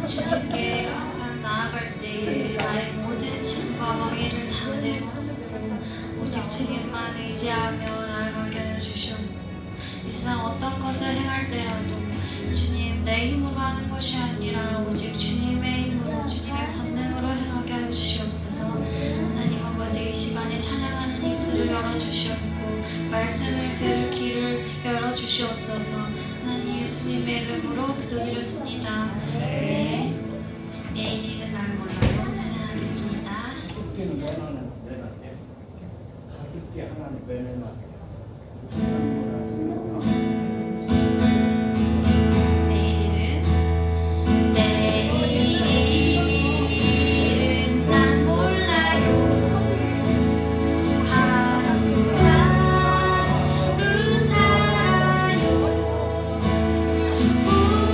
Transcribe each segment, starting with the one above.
주님께 항상 나아갈 때 나의 모든 짐과 멍에를 다 내려놓고 오직 주님만 의지하며 나아가게 하여 주시옵소서. 이 세상 어떤 것을 행할 때라도 주님 내 힘으로 하는 것이 아니라 오직 주님의 힘으로 주님의 권능으로 행하게 하여 주시옵소서. 하나님 아버지 이 시간에 찬양하는 입술을 열어주시옵고 말씀을 들을 귀를 열어주시옵소서. 하나님 예수님의 이름으로 기도드렸습니다. 네. 내일은 날 몰라도 찬양하겠습니다. 숙제는 내놔는 내놨대. 다섯 개 하나는 왜 내놨대? 내일은 난 몰라요. 하루하루 살아요.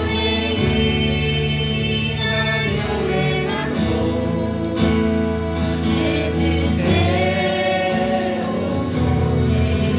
우리는 여행하고 보내는 대로 보내요.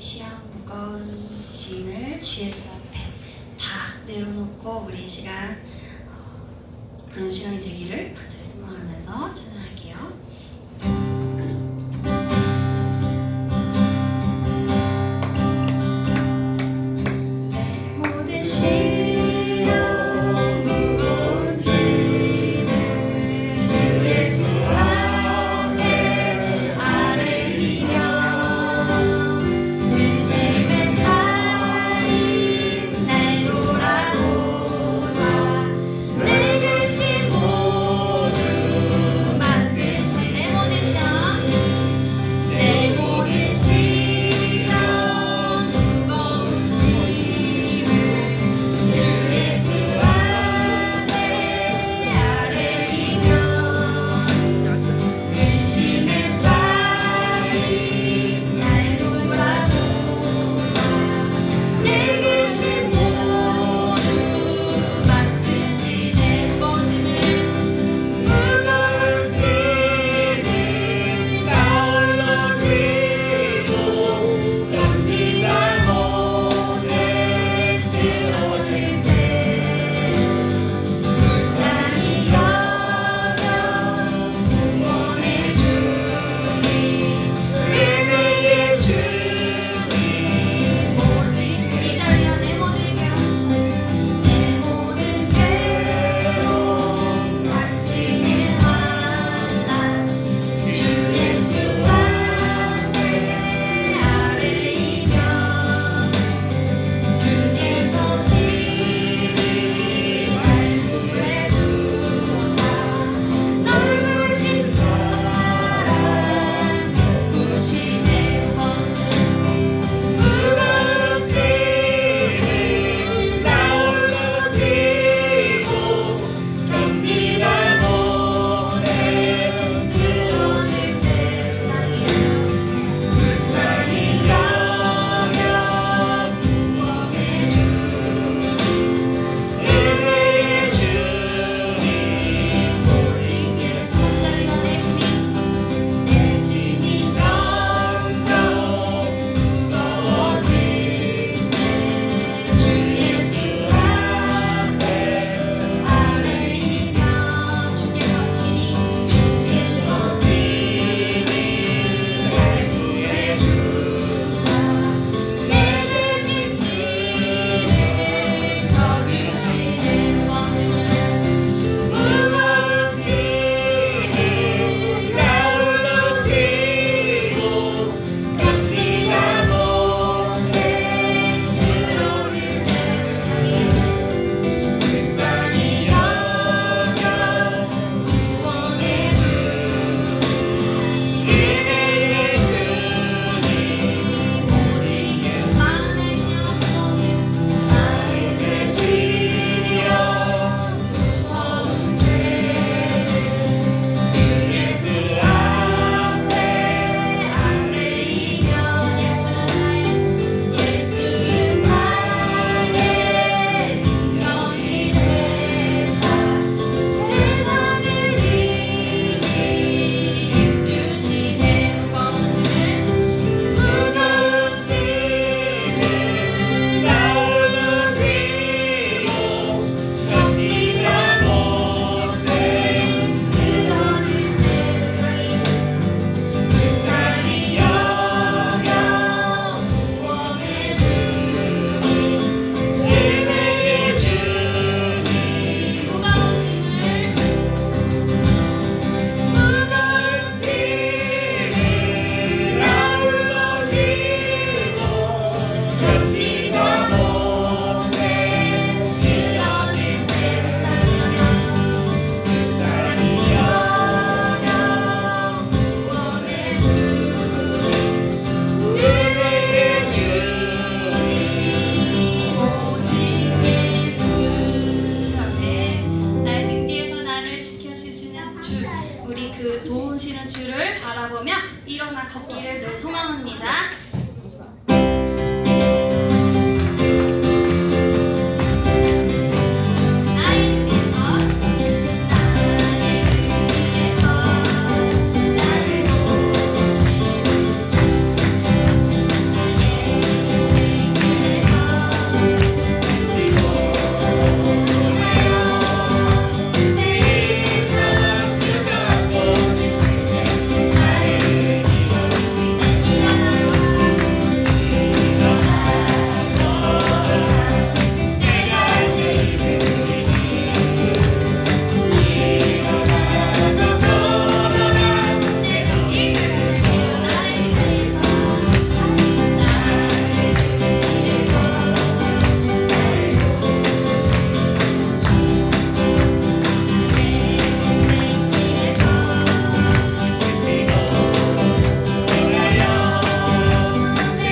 시험 무거운 짐을 주예수 앞에 다 내려놓고 우리 이 시간 그런 시간이 되기를 같이 소망하면서 찬양할게요. 내 모든 시험 무거운 짐을 주 예수 앞에 아뢰이며 그 짐의 사이 날 돌아보사 내 근심 모두 맡기시고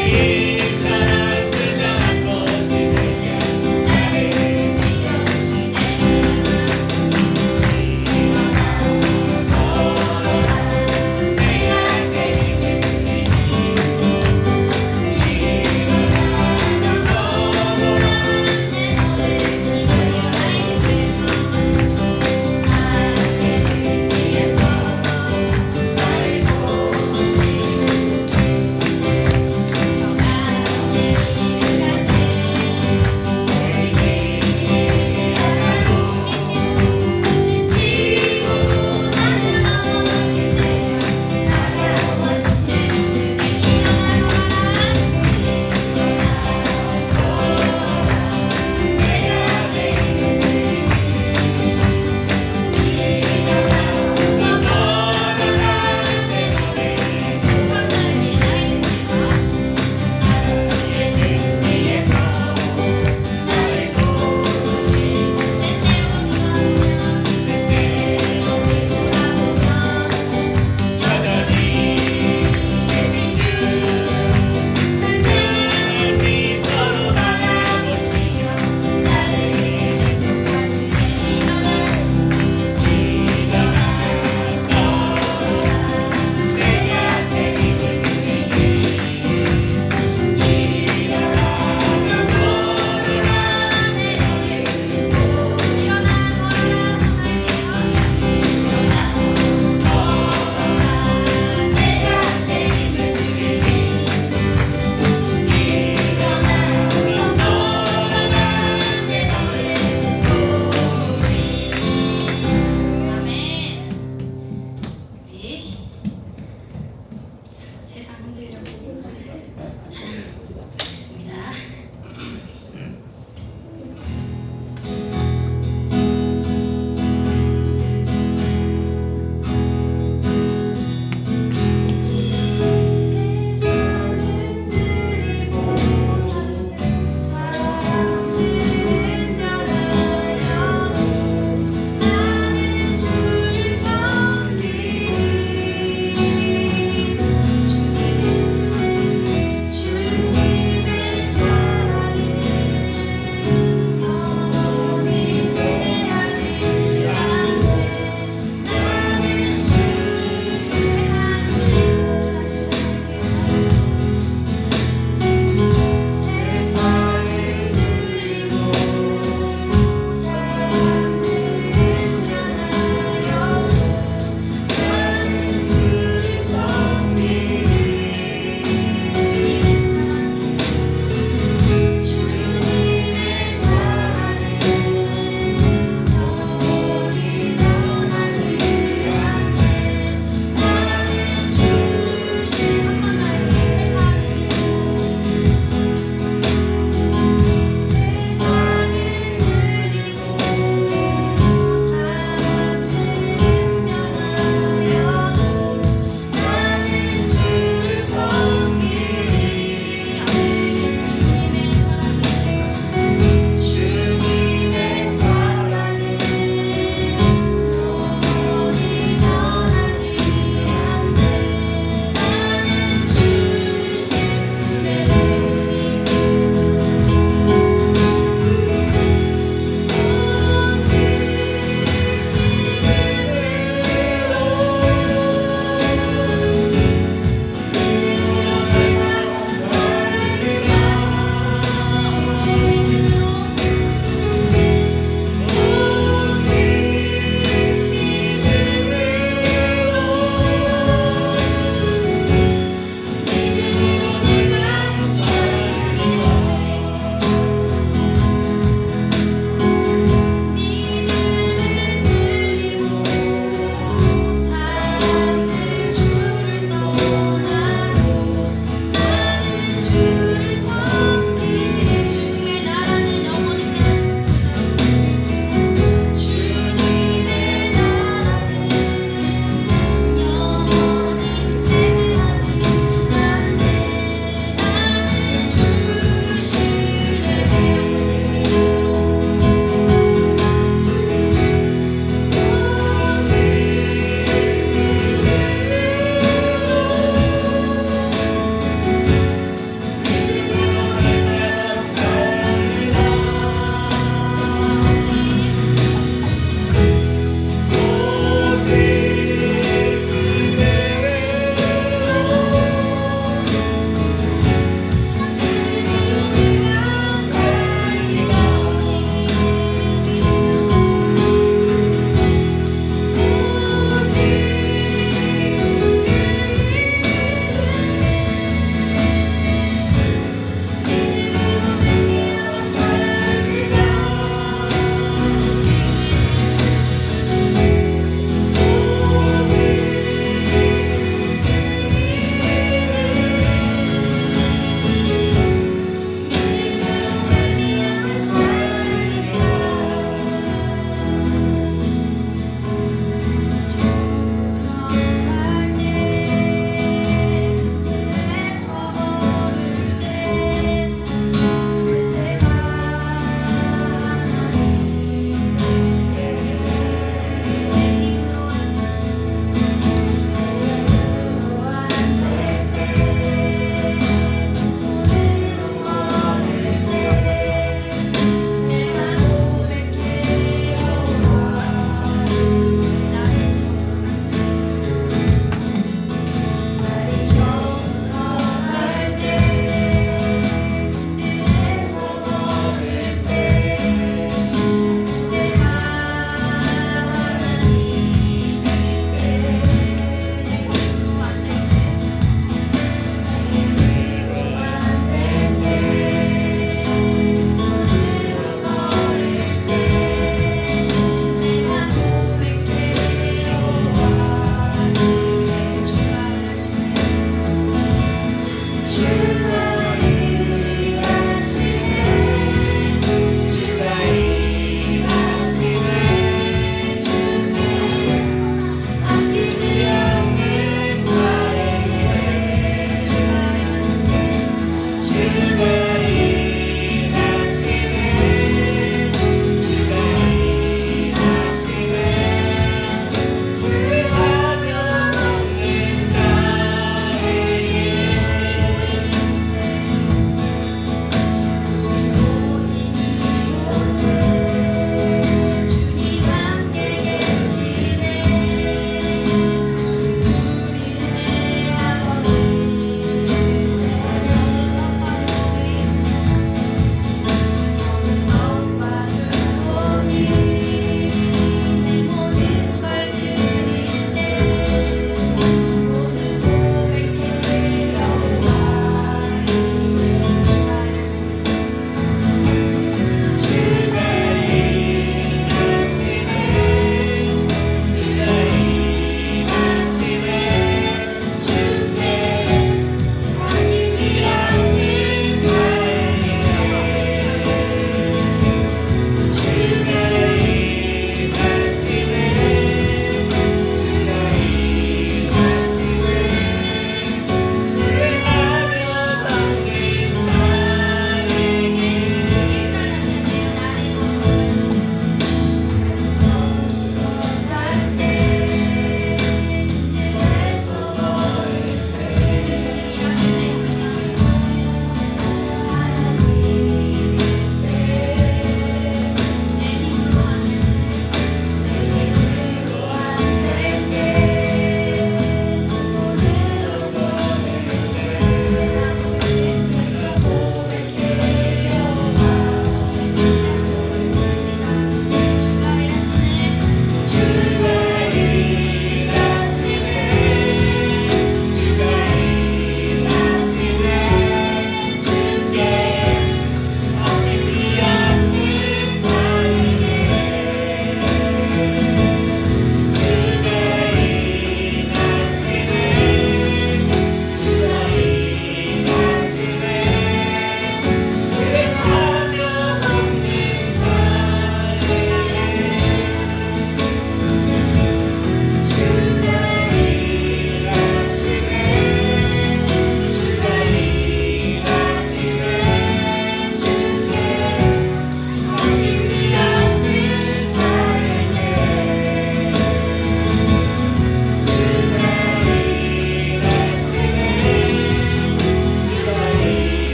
내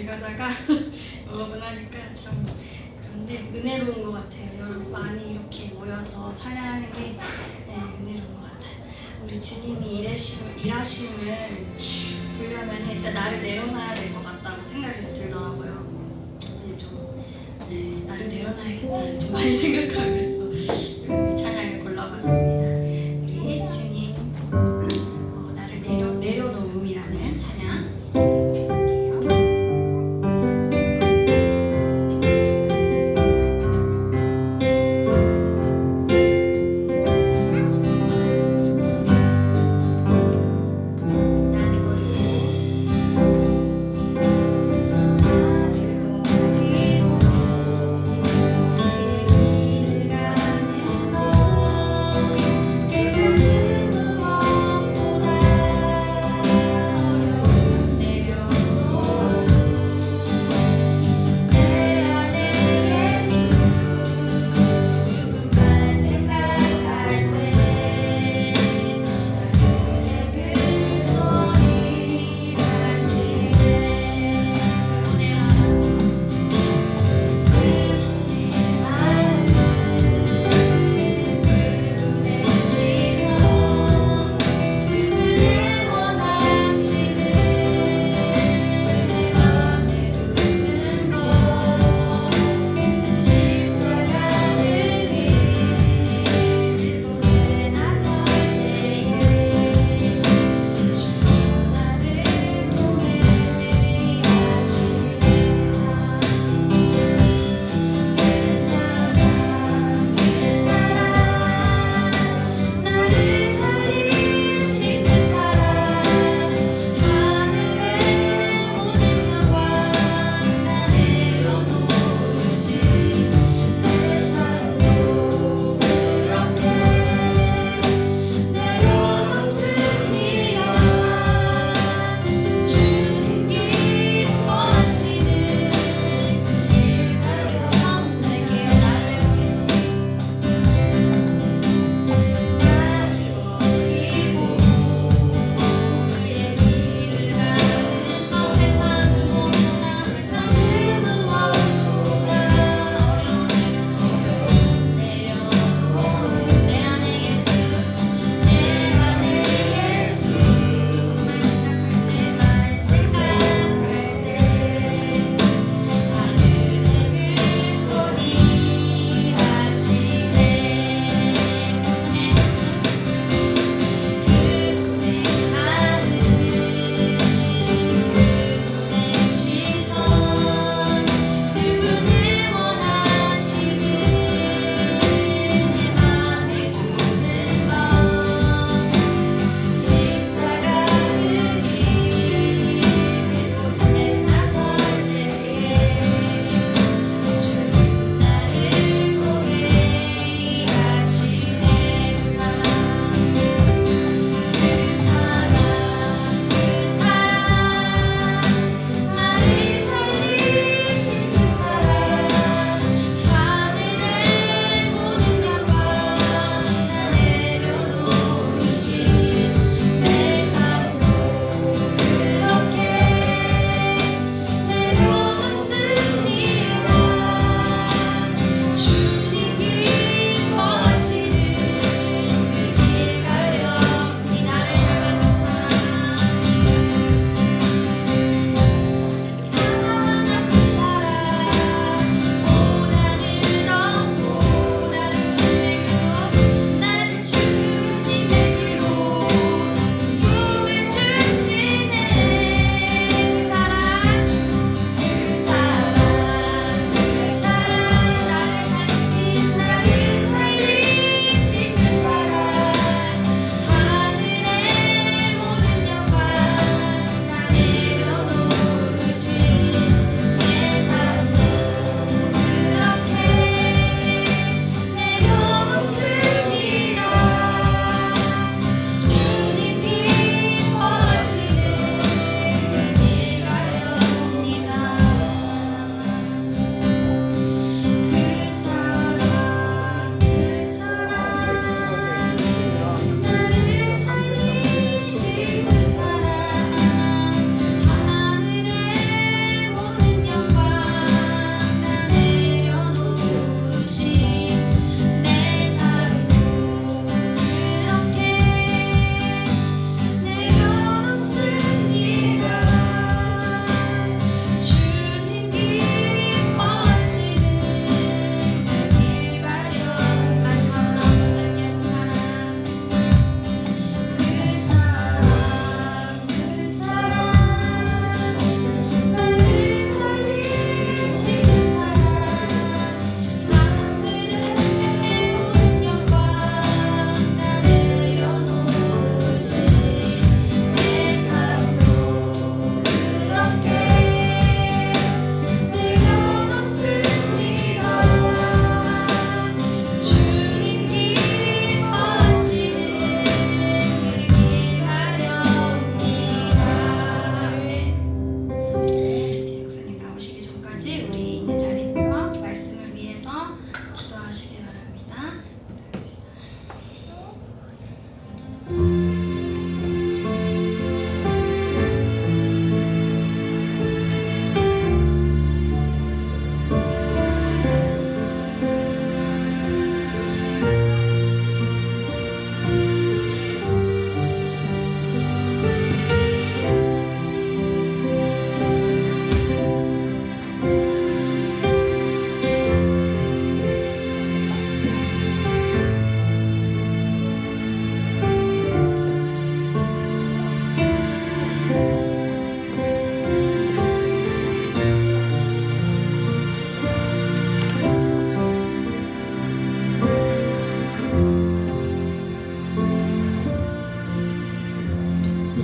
가다가 여러 분 하니까 참 그런데 은혜로운 것 같아요. 여러분 많이 이렇게 모여서 찬양하는 게 은혜로운 것 같아요. 우리 주님이 일하심을 보려면 일단 나를 내려놔야 될 것 같다고 생각이 들더라고요. 나를 내려놔야겠다 좀 많이 생각하고 그래서 찬양을 골라봤습니다. 우리 주님 나를 내려놓음이라는 찬양 할게요. 나를 버리고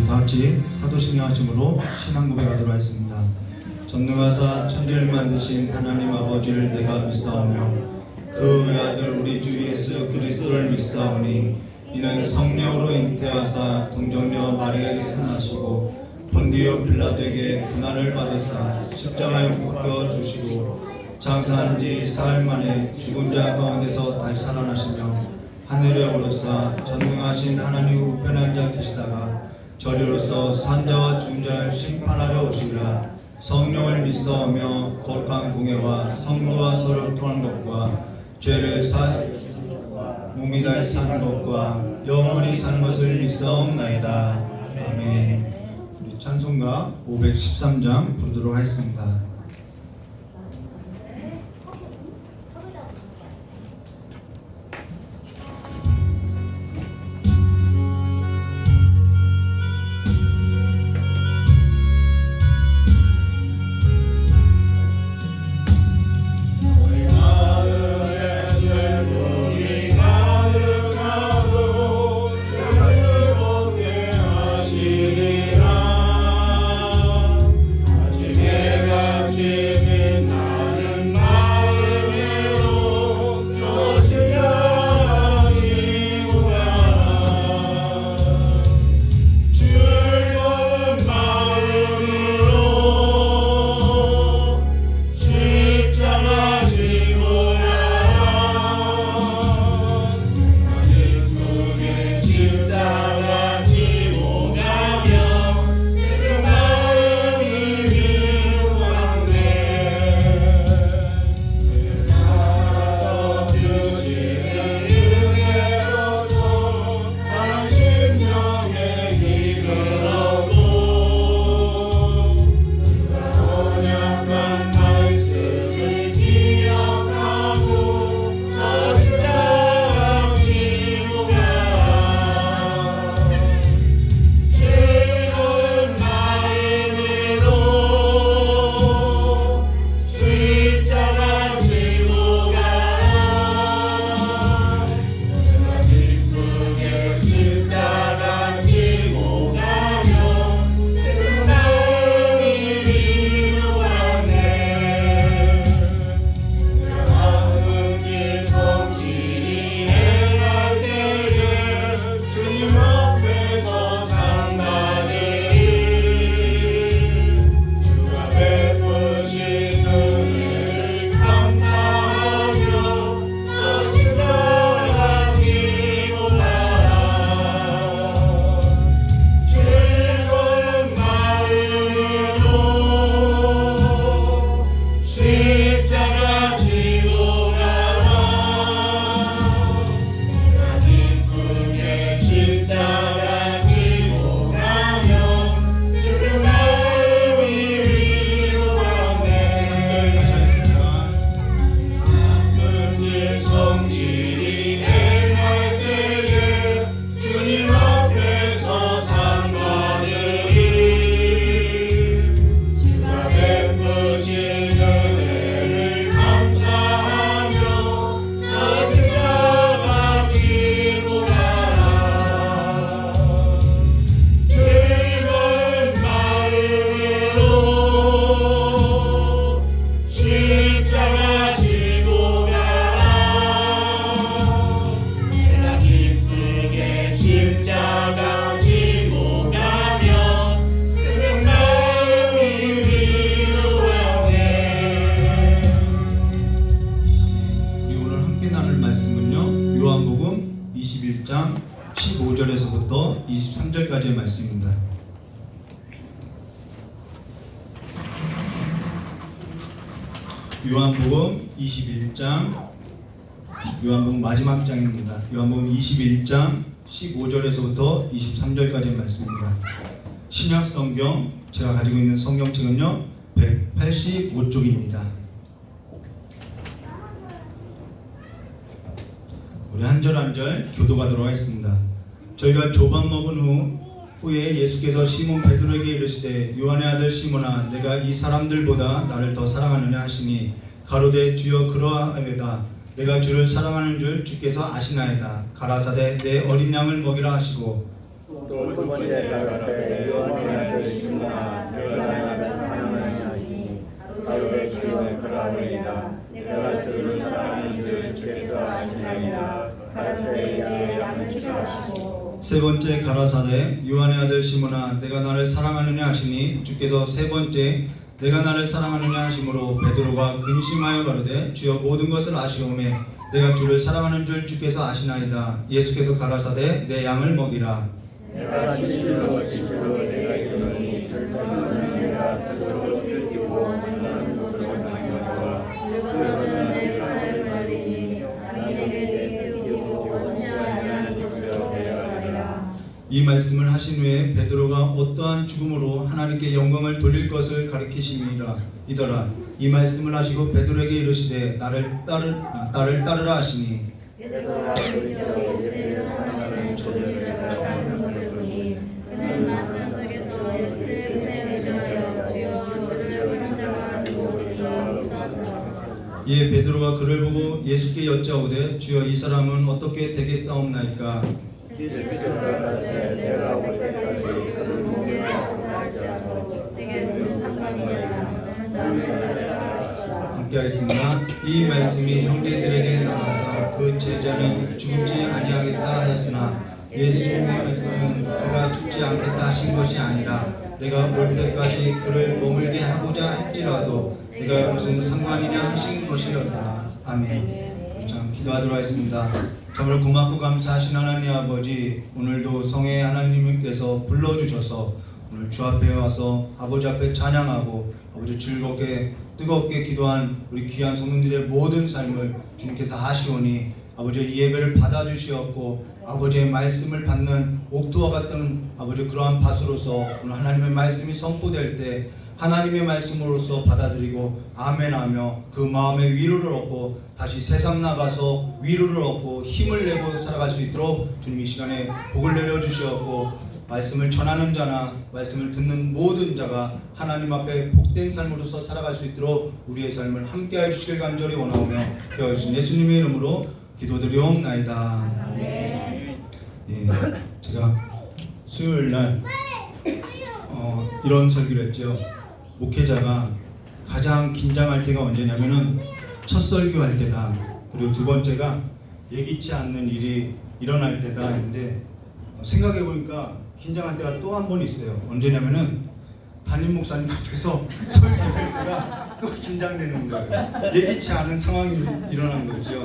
다 같이 사도신경 하심으로 신앙 고백하도록 하겠습니다. 전능하사 천지를 만드신 하나님 아버지를 내가 믿사오며 그 외아들 우리 주 예수 그리스도를 믿사오니 이는 성령으로 잉태하사 동정녀 마리아에게 태어나시고 본디오 빌라도에게 고난을 받으사 십자가에 못 박혀 주시고 장사한 지 사흘 만에 죽은 자 가운데서 다시 살아나시며 하늘에 오르사 전능하신 하나님 우편에 앉아 계시다가 저리로서 산자와 죽은 자를 심판하려 오시리라. 성령을 믿사오며 거룩한 공예와 성도와 서로 통한 것과 죄를 몸이 다시 사는 것과 영원히 사는 것을 믿사옵나이다. 아멘. 우리 찬송가 513장 부르도록 하겠습니다. 요한복음 21장 15절에서부터 23절까지의 말씀입니다. 요한복음 21장, 요한복음 마지막 장입니다. 요한복음 21장 15절에서부터 23절까지의 말씀입니다. 신약 성경, 제가 가지고 있는 성경책은요 185쪽입니다. 우리 한 절 한 절 교도하도록 하겠습니다. 저희가 조반 먹은 후에 예수께서 시몬 베드로에게 이르시되 요한의 아들 시몬아 내가 이 사람들보다 나를 더 사랑하느냐 하시니 가로되 주여 그러하외다. 내가 주를 사랑하는 줄 주께서 아시나이다. 가라사대 내 어린 양을 먹이라 하시고 또 두 번째 가라사대 요한의 아들 시몬아 내가 나를 사랑하느냐 하시니 가로되 주여 그러하오이다. 내가 주를 사랑하는 줄 주께서 아시나이다. 가라사대 야의 양을 지키시고 세 번째 가라사대 요한의 아들 시몬아 내가 나를 사랑하느냐 하시니 주께서 세 번째 내가 나를 사랑하느냐 하심으로 베드로가 근심하여 가로되 주여 모든 것을 아시오매 내가 주를 사랑하는 줄 주께서 아시나이다. 예수께서 가라사대 내 양을 먹이라. 내가 진실로 내가 이르노니 줄것은 내가 스스로 들기고 원하는 곳으로 다니노라. 그것은 내 팔을 말리니 나에게 들기고 원치 않는 곳으로 데려가리라. 이 말씀을 하신 후에 베드로가 어떠한 죽음으로 하나님께 영광을 돌릴 것을 가리키심이라 이더라. 이 말씀을 하시고 베드로에게 이르시되 나를 따르라 하시니 베드로가 돌이켜 예수를 사랑하는 존재자가 닮은 것을 보니 그는 마찬 속에서 예수의 은혜에 의하여 주여 저를 한 자가 누구리까 하더라. 이에 베드로가 그를 보고 예수께 여짜오되 주여 이 사람은 어떻게 되겠사옵나이까. 예수께서 가라사대 내가 올 때까지 그를 목에 달지 않고 내게 무슨 상관이냐 나를 따르라 하시라. 함께하겠습니다. 이 말씀이 형제들에게 나와서 그 제자는 죽지 아니하겠다 하였으나 예수님의 말씀은 그가 죽지 않겠다 하신 것이 아니라 내가 올 때까지 그를 머물게 하고자 할지라도 내가 무슨 상관이냐 하신 것이었다. 아멘. 자, 기도하도록 하겠습니다. 정말 고맙고 감사하신 하나님 아버지, 오늘도 성의 하나님께서 불러주셔서 오늘 주 앞에 와서 아버지 앞에 찬양하고 아버지 즐겁게 뜨겁게 기도한 우리 귀한 성도들의 모든 삶을 주님께서 아시오니 아버지 이 예배를 받아주시었고 아버지의 말씀을 받는 옥토와 같은 아버지 그러한 밭으로서 오늘 하나님의 말씀이 선포될 때 하나님의 말씀으로서 받아들이고 아멘하며 그 마음의 위로를 얻고 다시 세상 나가서 위로를 얻고 힘을 내고 살아갈 수 있도록 주님 이 시간에 복을 내려주시었고 말씀을 전하는 자나 말씀을 듣는 모든 자가 하나님 앞에 복된 삶으로서 살아갈 수 있도록 우리의 삶을 함께해 주시길 간절히 원하오며 되어주신 예수님의 이름으로 기도드리옵나이다. 예, 제가 수요일날 이런 설교를 했죠. 목회자가 가장 긴장할 때가 언제냐면은 첫 설교할 때다. 그리고 두 번째가 예기치 않는 일이 일어날 때다 했는데 생각해 보니까 긴장할 때가 또 한 번 있어요. 언제냐면은 담임 목사님 앞에서 설교할 때가 또 긴장되는 거예요. 예기치 않은 상황이 일어난 거죠.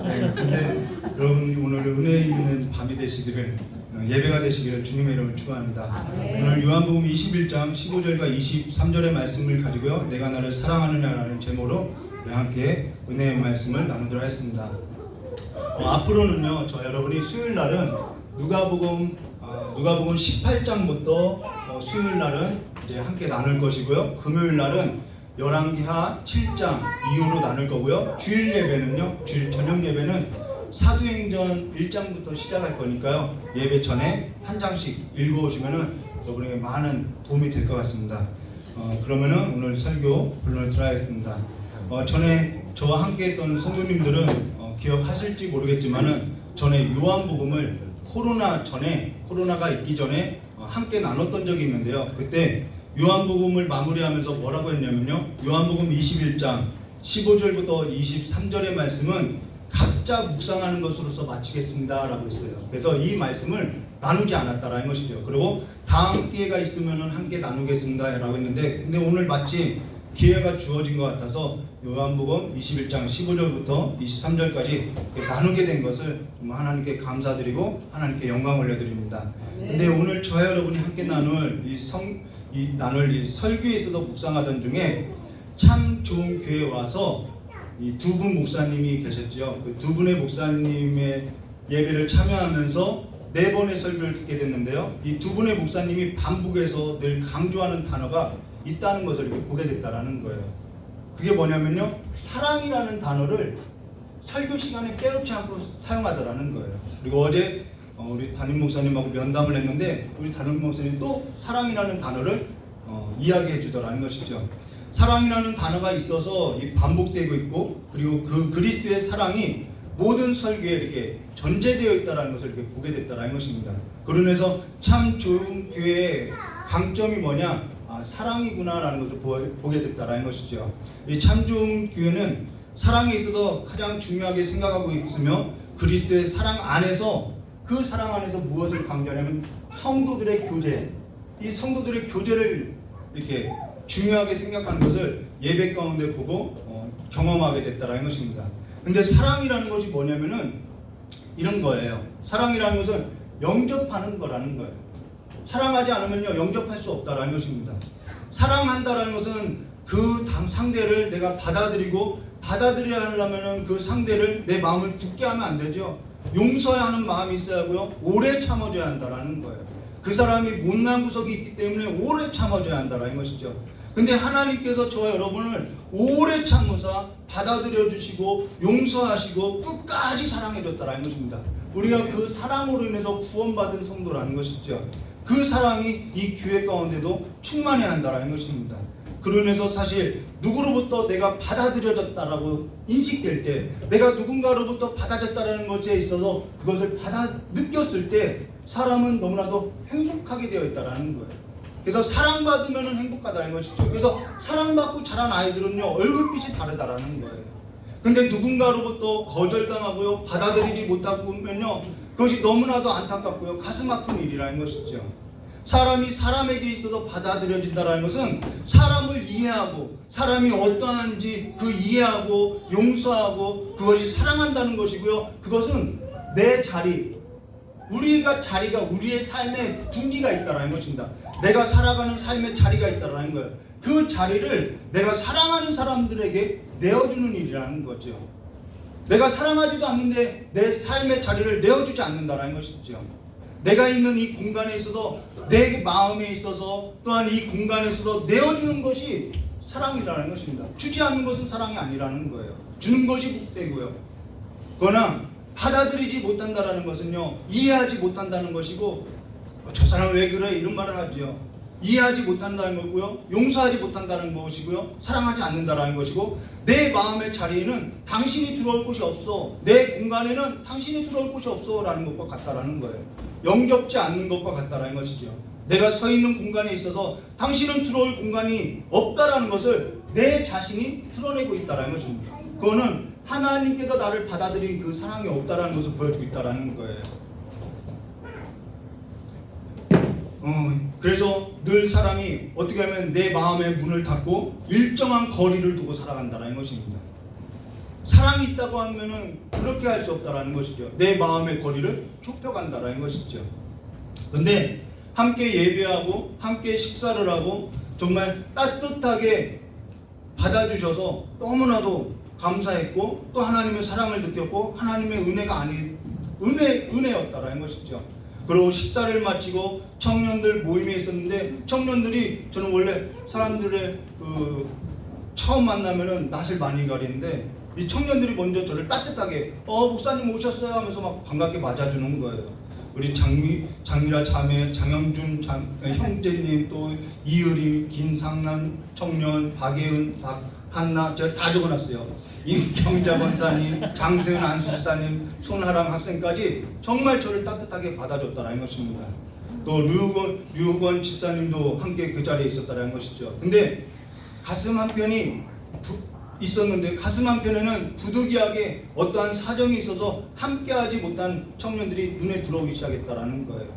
네, 근데 여러분 오늘 은혜 있는 밤이 되시기를 예배가 되시기를 주님의 이름을 축원합니다. 오늘 요한복음 21장 15절과 23절의 말씀을 가지고요. 내가 나를 사랑하느냐라는 제목으로 우리 함께 은혜의 말씀을 나누도록 하겠습니다. 앞으로는요. 저 여러분이 수요일 날은 누가복음 18장부터 수요일 날은 이제 함께 나눌 것이고요. 금요일 날은 열왕기하 7장 이후로 나눌 거고요. 주일 예배는요. 주일 저녁 예배는 사도행전 1장부터 시작할 거니까요. 예배 전에 한 장씩 읽어오시면은 여러분에게 많은 도움이 될 것 같습니다. 그러면은 오늘 설교 본론을 들어야겠습니다. 전에 저와 함께했던 성도님들은 기억하실지 모르겠지만은 전에 요한복음을 코로나가 있기 전에 함께 나눴던 적이 있는데요. 그때 요한복음을 마무리하면서 뭐라고 했냐면요. 요한복음 21장 15절부터 23절의 말씀은 각자 묵상하는 것으로서 마치겠습니다 라고 했어요. 그래서 이 말씀을 나누지 않았다라는 것이죠. 그리고 다음 기회가 있으면 함께 나누겠습니다 라고 했는데 근데 오늘 마침 기회가 주어진 것 같아서 요한복음 21장 15절부터 23절까지 나누게 된 것을 하나님께 감사드리고 하나님께 영광 올려드립니다. 근데 오늘 저와 여러분이 함께 나눌 이 설교에 있어서 묵상하던 중에 참 좋은 교회에 와서 이 두 분 목사님이 계셨죠. 그 두 분의 목사님의 예배를 참여하면서 4번의 설교를 듣게 됐는데요. 이 두 분의 목사님이 반복해서 늘 강조하는 단어가 있다는 것을 보게 됐다라는 거예요. 그게 뭐냐면요. 사랑이라는 단어를 설교 시간에 빼놓지 않고 사용하더라는 거예요. 그리고 어제 우리 담임 목사님하고 면담을 했는데 우리 담임 목사님이 또 사랑이라는 단어를 이야기해 주더라는 것이죠. 사랑이라는 단어가 있어서 반복되고 있고 그리고 그 그리스도의 사랑이 모든 설교에 이렇게 전제되어 있다는 것을 이렇게 보게 됐다는 것입니다. 그러면서 참 좋은 교회의 강점이 뭐냐? 사랑이구나라는 것을 보게 됐다는 것이죠. 이 참 좋은 교회는 사랑에 있어서 가장 중요하게 생각하고 있으며 그리스도의 사랑 안에서 그 사랑 안에서 무엇을 강조하냐면 성도들의 교제, 이 성도들의 교제를 이렇게 중요하게 생각하는 것을 예배 가운데 보고 경험하게 됐다는 것입니다. 근데 사랑이라는 것이 뭐냐면은 이런 거예요. 사랑이라는 것은 영접하는 거라는 거예요. 사랑하지 않으면요 영접할 수 없다라는 것입니다. 사랑한다라는 것은 그 상대를 내가 받아들여야 하려면은 그 상대를 내 마음을 굳게 하면 안 되죠. 용서해야 하는 마음이 있어야 하고요. 오래 참아줘야 한다라는 거예요. 그 사람이 못난 구석이 있기 때문에 오래 참아줘야 한다라는 것이죠. 근데 하나님께서 저와 여러분을 오래 참으사 받아들여 주시고 용서하시고 끝까지 사랑해 줬다라는 것입니다. 우리가 그 사랑으로 인해서 구원받은 성도라는 것이죠. 그 사랑이 이 교회 가운데도 충만해야 한다라는 것입니다. 그러면서 사실 누구로부터 내가 받아들여졌다라고 인식될 때, 내가 누군가로부터 받아졌다라는 것에 있어서 그것을 느꼈을 때 사람은 너무나도 행복하게 되어 있다라는 거예요. 그래서 사랑받으면 행복하다는 것이죠. 그래서 사랑받고 자란 아이들은요 얼굴빛이 다르다라는 거예요. 근데 누군가로부터 거절당하고요 받아들이지 못하면요 그것이 너무나도 안타깝고요 가슴 아픈 일이라는 것이죠. 사람이 사람에게 있어서 받아들여진다는 것은 사람을 이해하고 사람이 어떠한지 그 이해하고 용서하고 그것이 사랑한다는 것이고요. 그것은 내 자리, 자리가 우리의 삶의 둥지가 있다는 것입니다. 내가 살아가는 삶의 자리가 있다는 거예요. 그 자리를 내가 사랑하는 사람들에게 내어주는 일이라는 거죠. 내가 사랑하지도 않는데 내 삶의 자리를 내어주지 않는다는 것이죠. 내가 있는 이 공간에 있어서 내 마음에 있어서 또한 이 공간에 있어서 내어주는 것이 사랑이라는 것입니다. 주지 않는 것은 사랑이 아니라는 거예요. 주는 것이 복되고요. 그러나 받아들이지 못한다는 것은요 이해하지 못한다는 것이고 저 사람 왜 그래 이런 말을 하죠. 이해하지 못한다는 거고요 용서하지 못한다는 것이고요 사랑하지 않는다는 것이고 내 마음의 자리에는 당신이 들어올 곳이 없어, 내 공간에는 당신이 들어올 곳이 없어 라는 것과 같다라는 거예요. 영접지 않는 것과 같다라는 것이죠. 내가 서 있는 공간에 있어서 당신은 들어올 공간이 없다라는 것을 내 자신이 드러내고 있다라는 것입니다. 그거는 하나님께서 나를 받아들인 그 사랑이 없다라는 것을 보여주고 있다라는 거예요. 그래서 늘 사람이 어떻게 하면 내 마음의 문을 닫고 일정한 거리를 두고 살아간다는 것입니다. 사랑이 있다고 하면은 그렇게 할 수 없다라는 것이죠. 내 마음의 거리를 좁혀간다라는 것이죠. 근데 함께 예배하고 함께 식사를 하고 정말 따뜻하게 받아주셔서 너무나도 감사했고 또 하나님의 사랑을 느꼈고 하나님의 은혜가 은혜였다라는 것이죠. 그리고 식사를 마치고 청년들 모임에 있었는데 청년들이 저는 원래 사람들의 처음 만나면은 낯을 많이 가리는데 이 청년들이 먼저 저를 따뜻하게 목사님 오셨어요 하면서 막 반갑게 맞아주는 거예요. 우리 장미라 자매, 장영준 형제님, 또 이유리, 김상남 청년, 박예은, 박한나 제가 다 적어놨어요. 임경자 권사님, 장세은 안수사님, 손하랑 학생까지 정말 저를 따뜻하게 받아줬다는 것입니다. 또 류건 집사님도 함께 그 자리에 있었다는 것이죠. 근데 가슴 한편이 있었는데 가슴 한편에는 부득이하게 어떠한 사정이 있어서 함께하지 못한 청년들이 눈에 들어오기 시작했다는 거예요.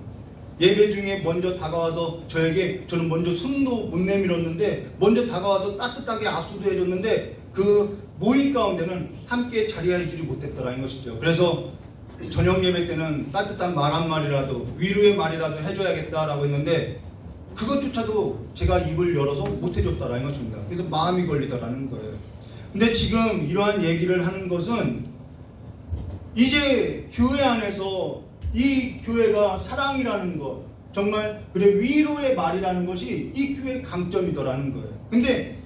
예배 중에 먼저 다가와서 저는 먼저 손도 못 내밀었는데 먼저 다가와서 따뜻하게 악수도 해줬는데 그 모임 가운데는 함께 자리해 주지 못했다는 것이죠. 그래서 저녁 예배 때는 따뜻한 말 한마디라도 위로의 말이라도 해줘야겠다라고 했는데 그것조차도 제가 입을 열어서 못 해줬다는 것입니다. 그래서 마음이 걸리더라는 거예요. 근데 지금 이러한 얘기를 하는 것은 이제 교회 안에서 이 교회가 사랑이라는 것, 정말 그래 위로의 말이라는 것이 이 교회의 강점이더라는 거예요. 근데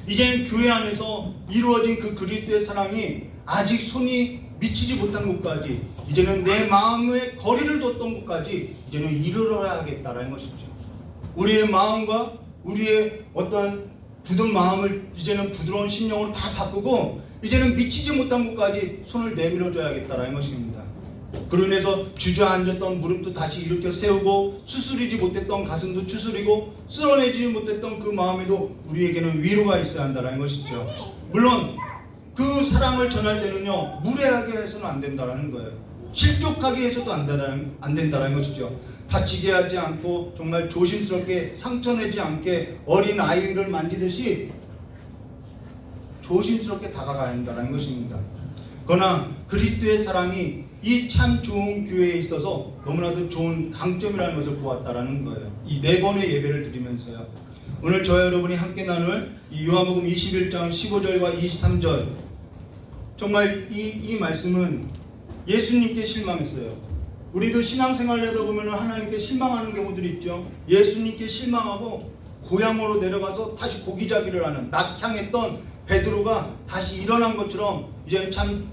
이제는 교회 안에서 이루어진 그 그리스도의 사랑이 아직 손이 미치지 못한 곳까지, 이제는 내 마음의 거리를 뒀던 곳까지 이제는 이르러야겠다라는 것이죠. 우리의 마음과 우리의 어떠한 굳은 마음을 이제는 부드러운 심령으로 다 바꾸고 이제는 미치지 못한 곳까지 손을 내밀어 줘야겠다라는 것입니다. 그로 인해서 주저앉았던 무릎도 다시 일으켜 세우고 수술이지 못했던 가슴도 추스리고 쓸어내지 못했던 그 마음에도 우리에게는 위로가 있어야 한다는 것이죠. 물론 그 사랑을 전할 때는요, 무례하게 해서는 안 된다는 거예요. 실족하게 해서도 안 된다는 것이죠. 다치게 하지 않고 정말 조심스럽게 상처내지 않게 어린 아이를 만지듯이 조심스럽게 다가가야 한다는 것입니다. 그러나 그리스도의 사랑이 이 참 좋은 교회에 있어서 너무나도 좋은 강점이라는 것을 보았다라는 거예요. 이 4번의 예배를 드리면서요. 오늘 저와 여러분이 함께 나눌 이 요한복음 21장 15절과 23절, 정말 이 말씀은 예수님께 실망했어요. 우리도 신앙생활을 하다 보면 하나님께 실망하는 경우들이 있죠. 예수님께 실망하고 고향으로 내려가서 다시 고기잡이를 하는, 낙향했던 베드로가 다시 일어난 것처럼 이제 참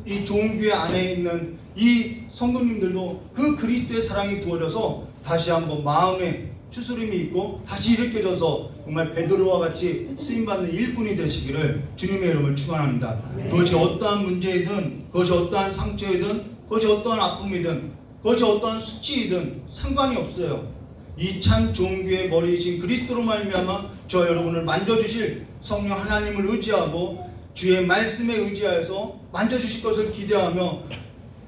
이 좋은 교회 안에 있는 이 성도님들도 그 그리스도의 사랑이 부어져서 다시 한번 마음에 추스림이 있고 다시 일으켜져서 정말 베드로와 같이 쓰임받는 일꾼이 되시기를 주님의 이름을 축원합니다. 그것이 어떠한 문제이든, 그것이 어떠한 상처이든, 그것이 어떠한 아픔이든, 그것이 어떠한 수치이든 상관이 없어요. 이 참 좋은 교회의 머리이신 그리스도로 말미암아 저 여러분을 만져주실 성령 하나님을 의지하고 주의 말씀에 의지하여서 만져주실 것을 기대하며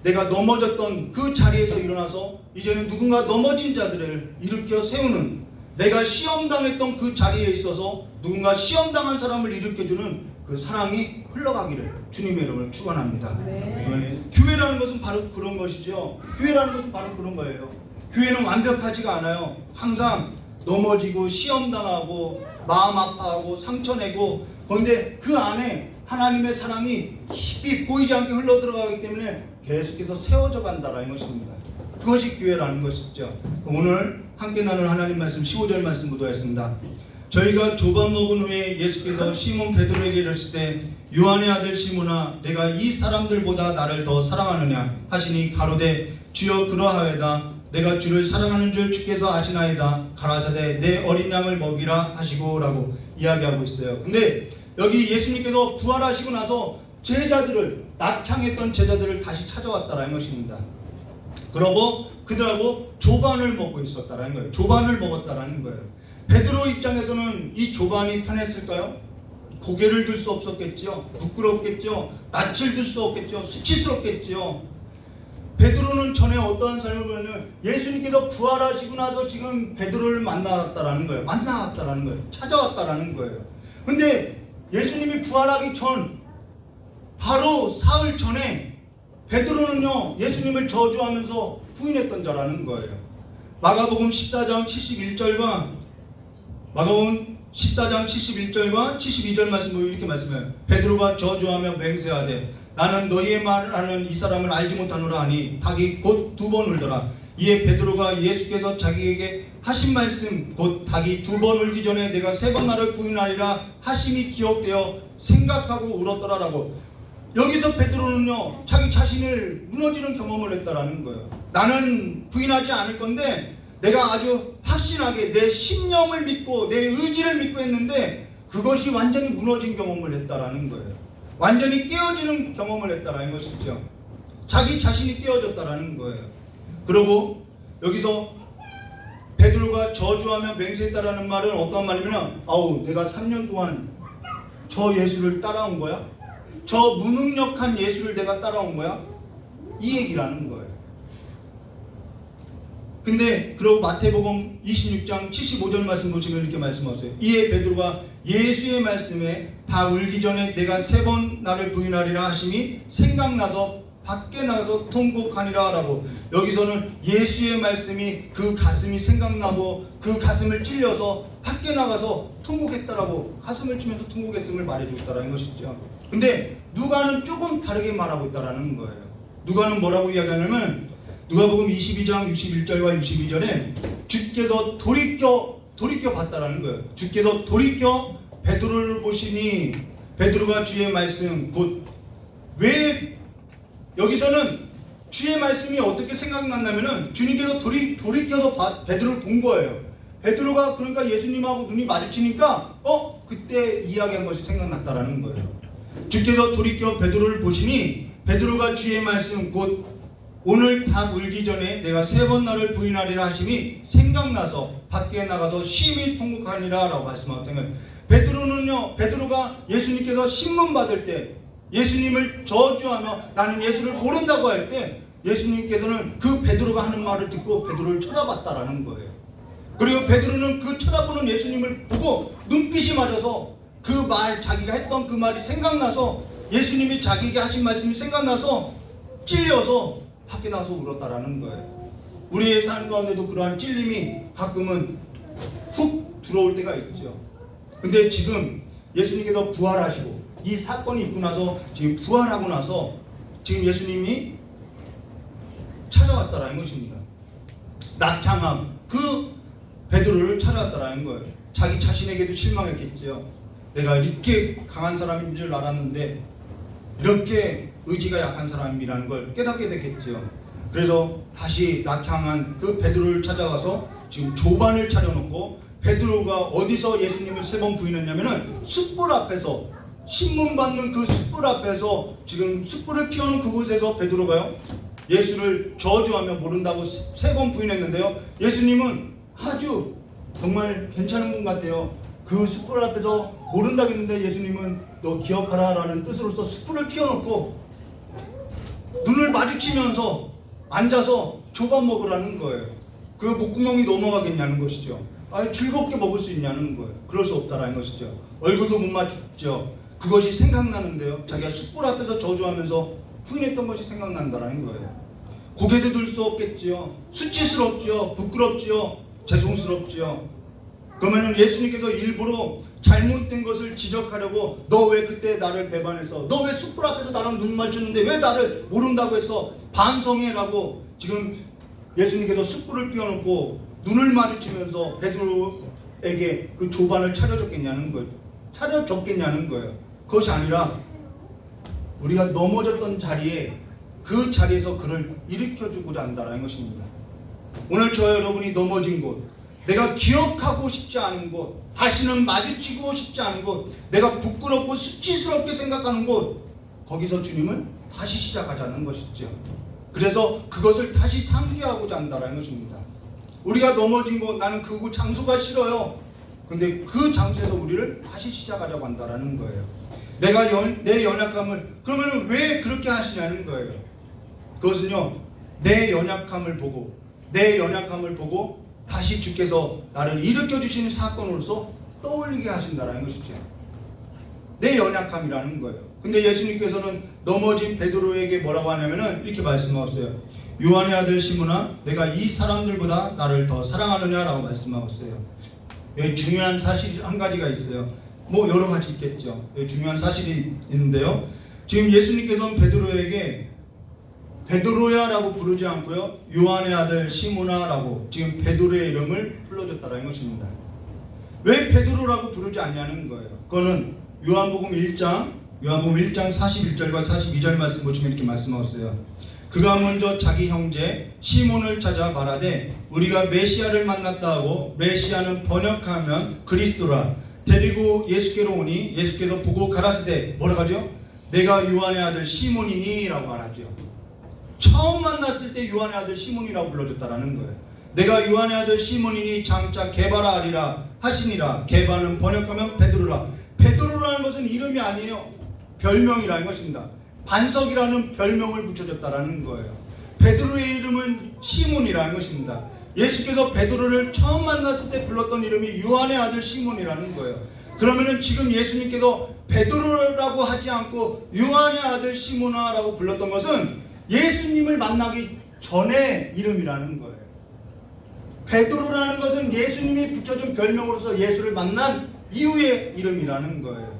내가 넘어졌던 그 자리에서 일어나서 이제는 누군가 넘어진 자들을 일으켜 세우는, 내가 시험당했던 그 자리에 있어서 누군가 시험당한 사람을 일으켜주는 그 사랑이 흘러가기를 주님의 이름으로 축원합니다. 교회라는 것은 바로 그런 것이죠. 교회라는 것은 바로 그런 거예요. 교회는 완벽하지가 않아요. 항상 넘어지고 시험당하고 마음 아파하고 상처내고, 그런데 그 안에 하나님의 사랑이 깊이 보이지 않게 흘러들어가기 때문에 계속해서 세워져 간다라는 것입니다. 그것이 교회라는 것이죠. 오늘 함께 나눌 하나님 말씀 15절 말씀 묻어있습니다. 저희가 조반 먹은 후에 예수께서 시몬 베드로에게 이르실 때 요한의 아들 시몬아, 내가 이 사람들보다 나를 더 사랑하느냐 하시니 가로되 주여 그러하여다. 내가 주를 사랑하는 줄 주께서 아시나이다. 가라사대 내 어린 양을 먹이라 하시고 라고 이야기하고 있어요. 근데 여기 예수님께서 부활하시고 나서 제자들을, 낙향했던 제자들을 다시 찾아왔다라는 것입니다. 그러고 그들하고 조반을 먹고 있었다라는 거예요. 조반을 먹었다라는 거예요. 베드로 입장에서는 이 조반이 편했을까요? 고개를 들 수 없었겠죠. 부끄럽겠죠. 낯을 들 수 없겠죠. 수치스럽겠죠. 베드로는 전에 어떠한 삶을 보냐면 예수님께서 부활하시고 나서 지금 베드로를 만나왔다라는 거예요. 만나왔다라는 거예요. 찾아왔다라는 거예요. 근데 예수님이 부활하기 전 바로 사흘 전에 베드로는요 예수님을 저주하면서 부인했던 자라는 거예요. 마가복음 14장 71절과 마가복음 14장 71절과 72절 말씀을 이렇게 말씀해요. 베드로가 저주하며 맹세하되 나는 너희의 말하는 이 사람을 알지 못하노라 하니 닭이 곧 2번 울더라. 이에 베드로가 예수께서 자기에게 하신 말씀 곧 닭이 2번 울기 전에 내가 3번 나를 부인하리라 하심이 기억되어 생각하고 울었더라라고. 여기서 베드로는요 자기 자신을 무너지는 경험을 했다라는 거예요. 나는 부인하지 않을 건데 내가 아주 확신하게 내 신념을 믿고 내 의지를 믿고 했는데 그것이 완전히 무너진 경험을 했다라는 거예요. 완전히 깨어지는 경험을 했다라는 것이죠. 자기 자신이 깨어졌다라는 거예요. 그리고 여기서 베드로가 저주하며 맹세했다라는 말은 어떤 말이냐면 아우 내가 3년 동안 저 예수를 따라온 거야? 저 무능력한 예수를 내가 따라온 거야? 이 얘기라는 거예요. 근데 그리고 마태복음 26장 75절 말씀 보시면 이렇게 말씀하세요. 이에 베드로가 예수의 말씀에 다 울기 전에 내가 3번 나를 부인하리라 하심이 생각나서 밖에 나가서 통곡하니라 라고. 여기서는 예수의 말씀이 그 가슴이 생각나고 그 가슴을 찔려서 밖에 나가서 통곡했다라고, 가슴을 치면서 통곡했음을 말해주겠다라는 것이죠. 근데 누가는 조금 다르게 말하고 있다라는 거예요. 누가는 뭐라고 이야기하냐면 누가복음 22장 61절과 62절에 주께서 돌이켜 봤다라는 거예요. 주께서 돌이켜 베드로를 보시니 베드로가 주의 말씀 곧 왜 여기서는 주의 말씀이 어떻게 생각났냐면은 주님께서 돌이켜서 베드로를 본 거예요. 베드로가 그러니까 예수님하고 눈이 마주치니까 그때 이야기한 것이 생각났다라는 거예요. 주께서 돌이켜 베드로를 보시니 베드로가 주의 말씀 곧 오늘 닭 울기 전에 내가 3번 나를 부인하리라 하심이 생각나서 밖에 나가서 심히 통곡하니라 라고 말씀하거든요. 베드로가 예수님께서 신문 받을 때 예수님을 저주하며 나는 예수를 모른다고 할 때 예수님께서는 그 베드로가 하는 말을 듣고 베드로를 쳐다봤다라는 거예요. 그리고 베드로는 그 쳐다보는 예수님을 보고 눈빛이 맞아서 그 말, 자기가 했던 그 말이 생각나서 예수님이 자기에게 하신 말씀이 생각나서 찔려서 밖에 나서 울었다라는 거예요. 우리의 삶 가운데도 그러한 찔림이 가끔은 훅 들어올 때가 있죠. 근데 지금 예수님께서 부활하시고 이 사건이 있고 나서 지금 부활하고 나서 지금 예수님이 찾아왔다라는 것입니다. 낙향함 그 베드로를 찾아왔다라는 거예요. 자기 자신에게도 실망했겠지요. 내가 이렇게 강한 사람인 줄 알았는데 이렇게 의지가 약한 사람이라는 걸 깨닫게 됐겠지요. 그래서 다시 낙향한 그 베드로를 찾아가서 지금 조반을 차려놓고 베드로가 어디서 예수님을 3번 부인했냐면은 숯불 앞에서 신문 받는 그 숯불 앞에서 지금 숯불을 피우는 그곳에서 베드로가요 예수를 저주하며 모른다고 3번 부인했는데요. 예수님은 아주 정말 괜찮은 분 같아요. 그 숯불 앞에서 모른다고 했는데 예수님은 너 기억하라 라는 뜻으로서 숯불을 피워놓고 눈을 마주치면서 앉아서 조반 먹으라는 거예요. 그 목구멍이 넘어가겠냐는 것이죠. 아니 즐겁게 먹을 수 있냐는 거예요. 그럴 수 없다라는 것이죠. 얼굴도 못 맞췄죠. 그것이 생각나는데요. 자기가 숯불 앞에서 저주하면서 부인했던 것이 생각난다라는 거예요. 고개도 들 수 없겠지요. 수치스럽지요. 부끄럽지요. 죄송스럽지요. 그러면 예수님께서 일부러 잘못된 것을 지적하려고 너 왜 그때 나를 배반해서 너 왜 숯불 앞에서 나랑 눈 맞추는데 왜 나를 모른다고 했어 반성해라고 지금 예수님께서 숯불을 피워놓고 눈을 마주치면서 베드로에게 그 조반을 차려줬겠냐는 거예요. 그것이 아니라 우리가 넘어졌던 자리에 그 자리에서 그를 일으켜주고자 한다는 것입니다. 오늘 저 여러분이 넘어진 곳, 내가 기억하고 싶지 않은 곳, 다시는 마주치고 싶지 않은 곳, 내가 부끄럽고 수치스럽게 생각하는 곳, 거기서 주님은 다시 시작하자는 것이죠. 그래서 그것을 다시 상기하고자 한다는 것입니다. 우리가 넘어진 곳, 나는 그 장소가 싫어요. 근데 그 장소에서 우리를 다시 시작하자고 한다는 거예요. 내가 내 연약함을 그러면 왜 그렇게 하시냐는 거예요. 그것은요, 내 연약함을 보고 다시 주께서 나를 일으켜 주시는 사건으로서 떠올리게 하신다는 것이죠. 내 연약함이라는 거예요. 근데 예수님께서는 넘어진 베드로에게 뭐라고 하냐면은 이렇게 말씀하셨어요. 요한의 아들 시몬아, 내가 이 사람들보다 나를 더 사랑하느냐라고 말씀하셨어요. 여기 중요한 사실이 한 가지가 있어요. 뭐 여러 가지 있겠죠. 여기 중요한 사실이 있는데요. 지금 예수님께서는 베드로에게 베드로야라고 부르지 않고요, 요한의 아들 시몬아라고 지금 베드로의 이름을 불러줬다는 것입니다. 왜 베드로라고 부르지 않냐는 거예요. 그거는 요한복음 1장 41절과 42절 말씀 보시면 이렇게 말씀하셨어요. 그가 먼저 자기 형제 시몬을 찾아 말하되 우리가 메시아를 만났다 하고, 메시아는 번역하면 그리스도라, 데리고 예수께로 오니 예수께서 보고 가라사대 뭐라고 하죠? 내가 요한의 아들 시몬이니 라고 말하죠. 처음 만났을 때 요한의 아들 시몬이라고 불러줬다라는 거예요. 내가 요한의 아들 시몬이니 장차 게바라 하리라 하시니라. 게바는 번역하면 베드로라. 베드로라는 것은 이름이 아니에요. 별명이라는 것입니다. 반석이라는 별명을 붙여줬다라는 거예요. 베드로의 이름은 시몬이라는 것입니다. 예수께서 베드로를 처음 만났을 때 불렀던 이름이 요한의 아들 시몬이라는 거예요. 그러면은 지금 예수님께서 베드로라고 하지 않고 요한의 아들 시몬아라고 불렀던 것은 예수님을 만나기 전의 이름이라는 거예요. 베드로라는 것은 예수님이 붙여준 별명으로서 예수를 만난 이후의 이름이라는 거예요.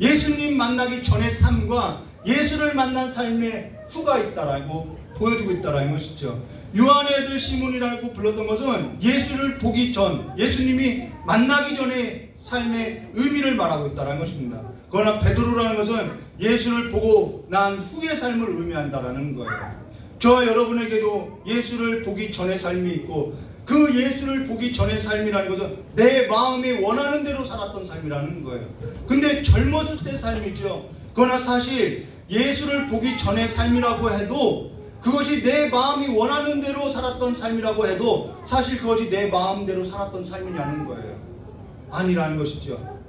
예수님 만나기 전의 삶과 예수를 만난 삶의 후가 있다라고 보여주고 있다라는 것이죠. 요한의 아들 시몬이라고 불렀던 것은 예수를 보기 전, 예수님이 만나기 전의 삶의 의미를 말하고 있다는 것입니다. 그러나 베드로라는 것은 예수를 보고 난 후의 삶을 의미한다라는 거예요. 저와 여러분에게도 예수를 보기 전의 삶이 있고, 그 예수를 보기 전의 삶이라는 것은 내 마음에 원하는 대로 살았던 삶이라는 거예요. 근데 젊었을 때 삶이죠. 그러나 사실 예수를 보기 전의 삶이라고 해도 그것이 내 마음이 원하는 대로 살았던 삶이라고 해도 사실 그것이 내 마음대로 살았던 삶이냐는 거예요. 아니라는 것이죠.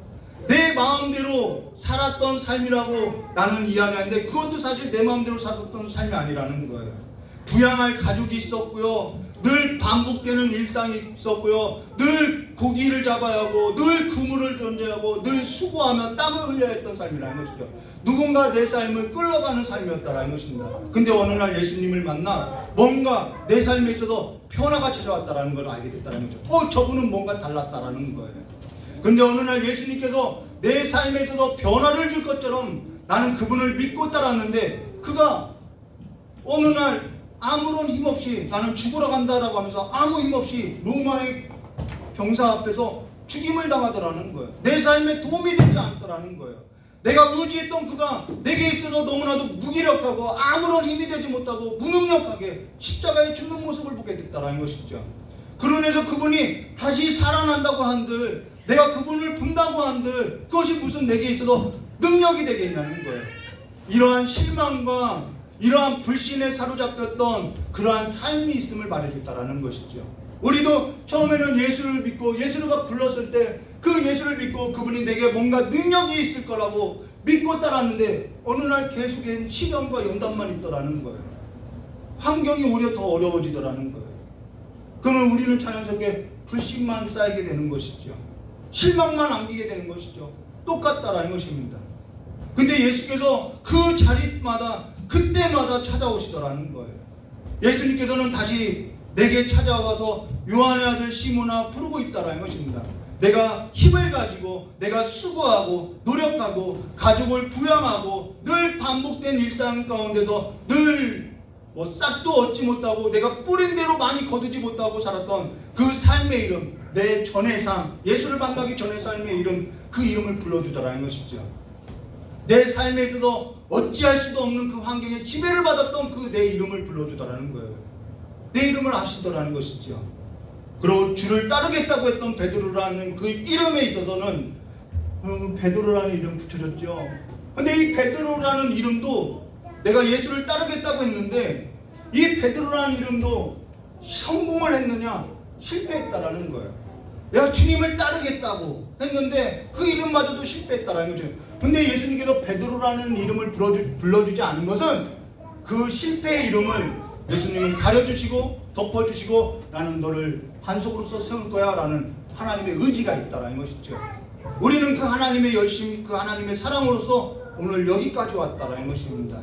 내 마음대로 살았던 삶이라고 나는 이야기하는데 그것도 사실 내 마음대로 살았던 삶이 아니라는 거예요. 부양할 가족이 있었고요. 늘 반복되는 일상이 있었고요. 늘 고기를 잡아야 하고 늘 그물을 던져야 하고 늘 수고하며 땀을 흘려야 했던 삶이라는 것이죠. 누군가 내 삶을 끌어가는 삶이었다라는 것입니다. 근데 어느 날 예수님을 만나 뭔가 내 삶에 있어서 변화가 찾아왔다라는 걸 알게 됐다는 거죠. 저분은 뭔가 달랐다라는 거예요. 근데 어느 날 예수님께서 내 삶에 있어서 변화를 줄 것처럼 나는 그분을 믿고 따랐는데 그가 어느 날 아무런 힘없이 나는 죽으러 간다라고 하면서 아무 힘없이 로마의 병사 앞에서 죽임을 당하더라는 거예요. 내 삶에 도움이 되지 않더라는 거예요. 내가 의지했던 그가 내게 있어서 너무나도 무기력하고 아무런 힘이 되지 못하고 무능력하게 십자가에 죽는 모습을 보게 됐다라는 것이죠. 그러면서 그분이 다시 살아난다고 한들 내가 그분을 본다고 한들 그것이 무슨 내게 있어서 능력이 되겠냐는 거예요. 이러한 실망과 이러한 불신에 사로잡혔던 그러한 삶이 있음을 말해줬다라는 것이죠. 우리도 처음에는 예수를 믿고 예수가 불렀을 때 그 예수를 믿고 그분이 내게 뭔가 능력이 있을 거라고 믿고 따랐는데 어느 날 계속된 시련과 연단만 있더라는 거예요. 환경이 오히려 더 어려워지더라는 거예요. 그러면 우리는 자연스럽게 불신만 쌓이게 되는 것이죠. 실망만 안기게 되는 것이죠. 똑같다라는 것입니다. 근데 예수께서 그 자리마다 그때마다 찾아오시더라는 거예요. 예수님께서는 다시 내게 찾아와서 요한의 아들 시몬아 부르고 있다라는 것입니다. 내가 힘을 가지고 내가 수고하고 노력하고 가족을 부양하고 늘 반복된 일상 가운데서 늘 싹도 얻지 못하고 내가 뿌린 대로 많이 거두지 못하고 살았던 그 삶의 이름, 내 전의 삶, 예수를 만나기 전의 삶의 이름, 그 이름을 불러주더라는 것이죠. 내 삶에 있어서 어찌할 수도 없는 그 환경에 지배를 받았던 그 내 이름을 불러주더라는 거예요. 내 이름을 아시더라는 것이죠. 그리고 주를 따르겠다고 했던 베드로라는 그 이름에 있어서는 베드로라는 이름 붙여졌죠. 근데 이 베드로라는 이름도 내가 예수를 따르겠다고 했는데 이 베드로라는 이름도 성공을 했느냐 실패했다라는 거예요. 내가 주님을 따르겠다고 했는데 그 이름마저도 실패했다라는 거죠. 근데 예수님께서 베드로라는 이름을 불러주지 않은 것은 그 실패의 이름을 예수님은 가려주시고 덮어주시고 나는 너를 반석으로서 세울 거야 라는 하나님의 의지가 있다라는 것이죠. 우리는 그 하나님의 열심, 그 하나님의 사랑으로서 오늘 여기까지 왔다라는 것입니다.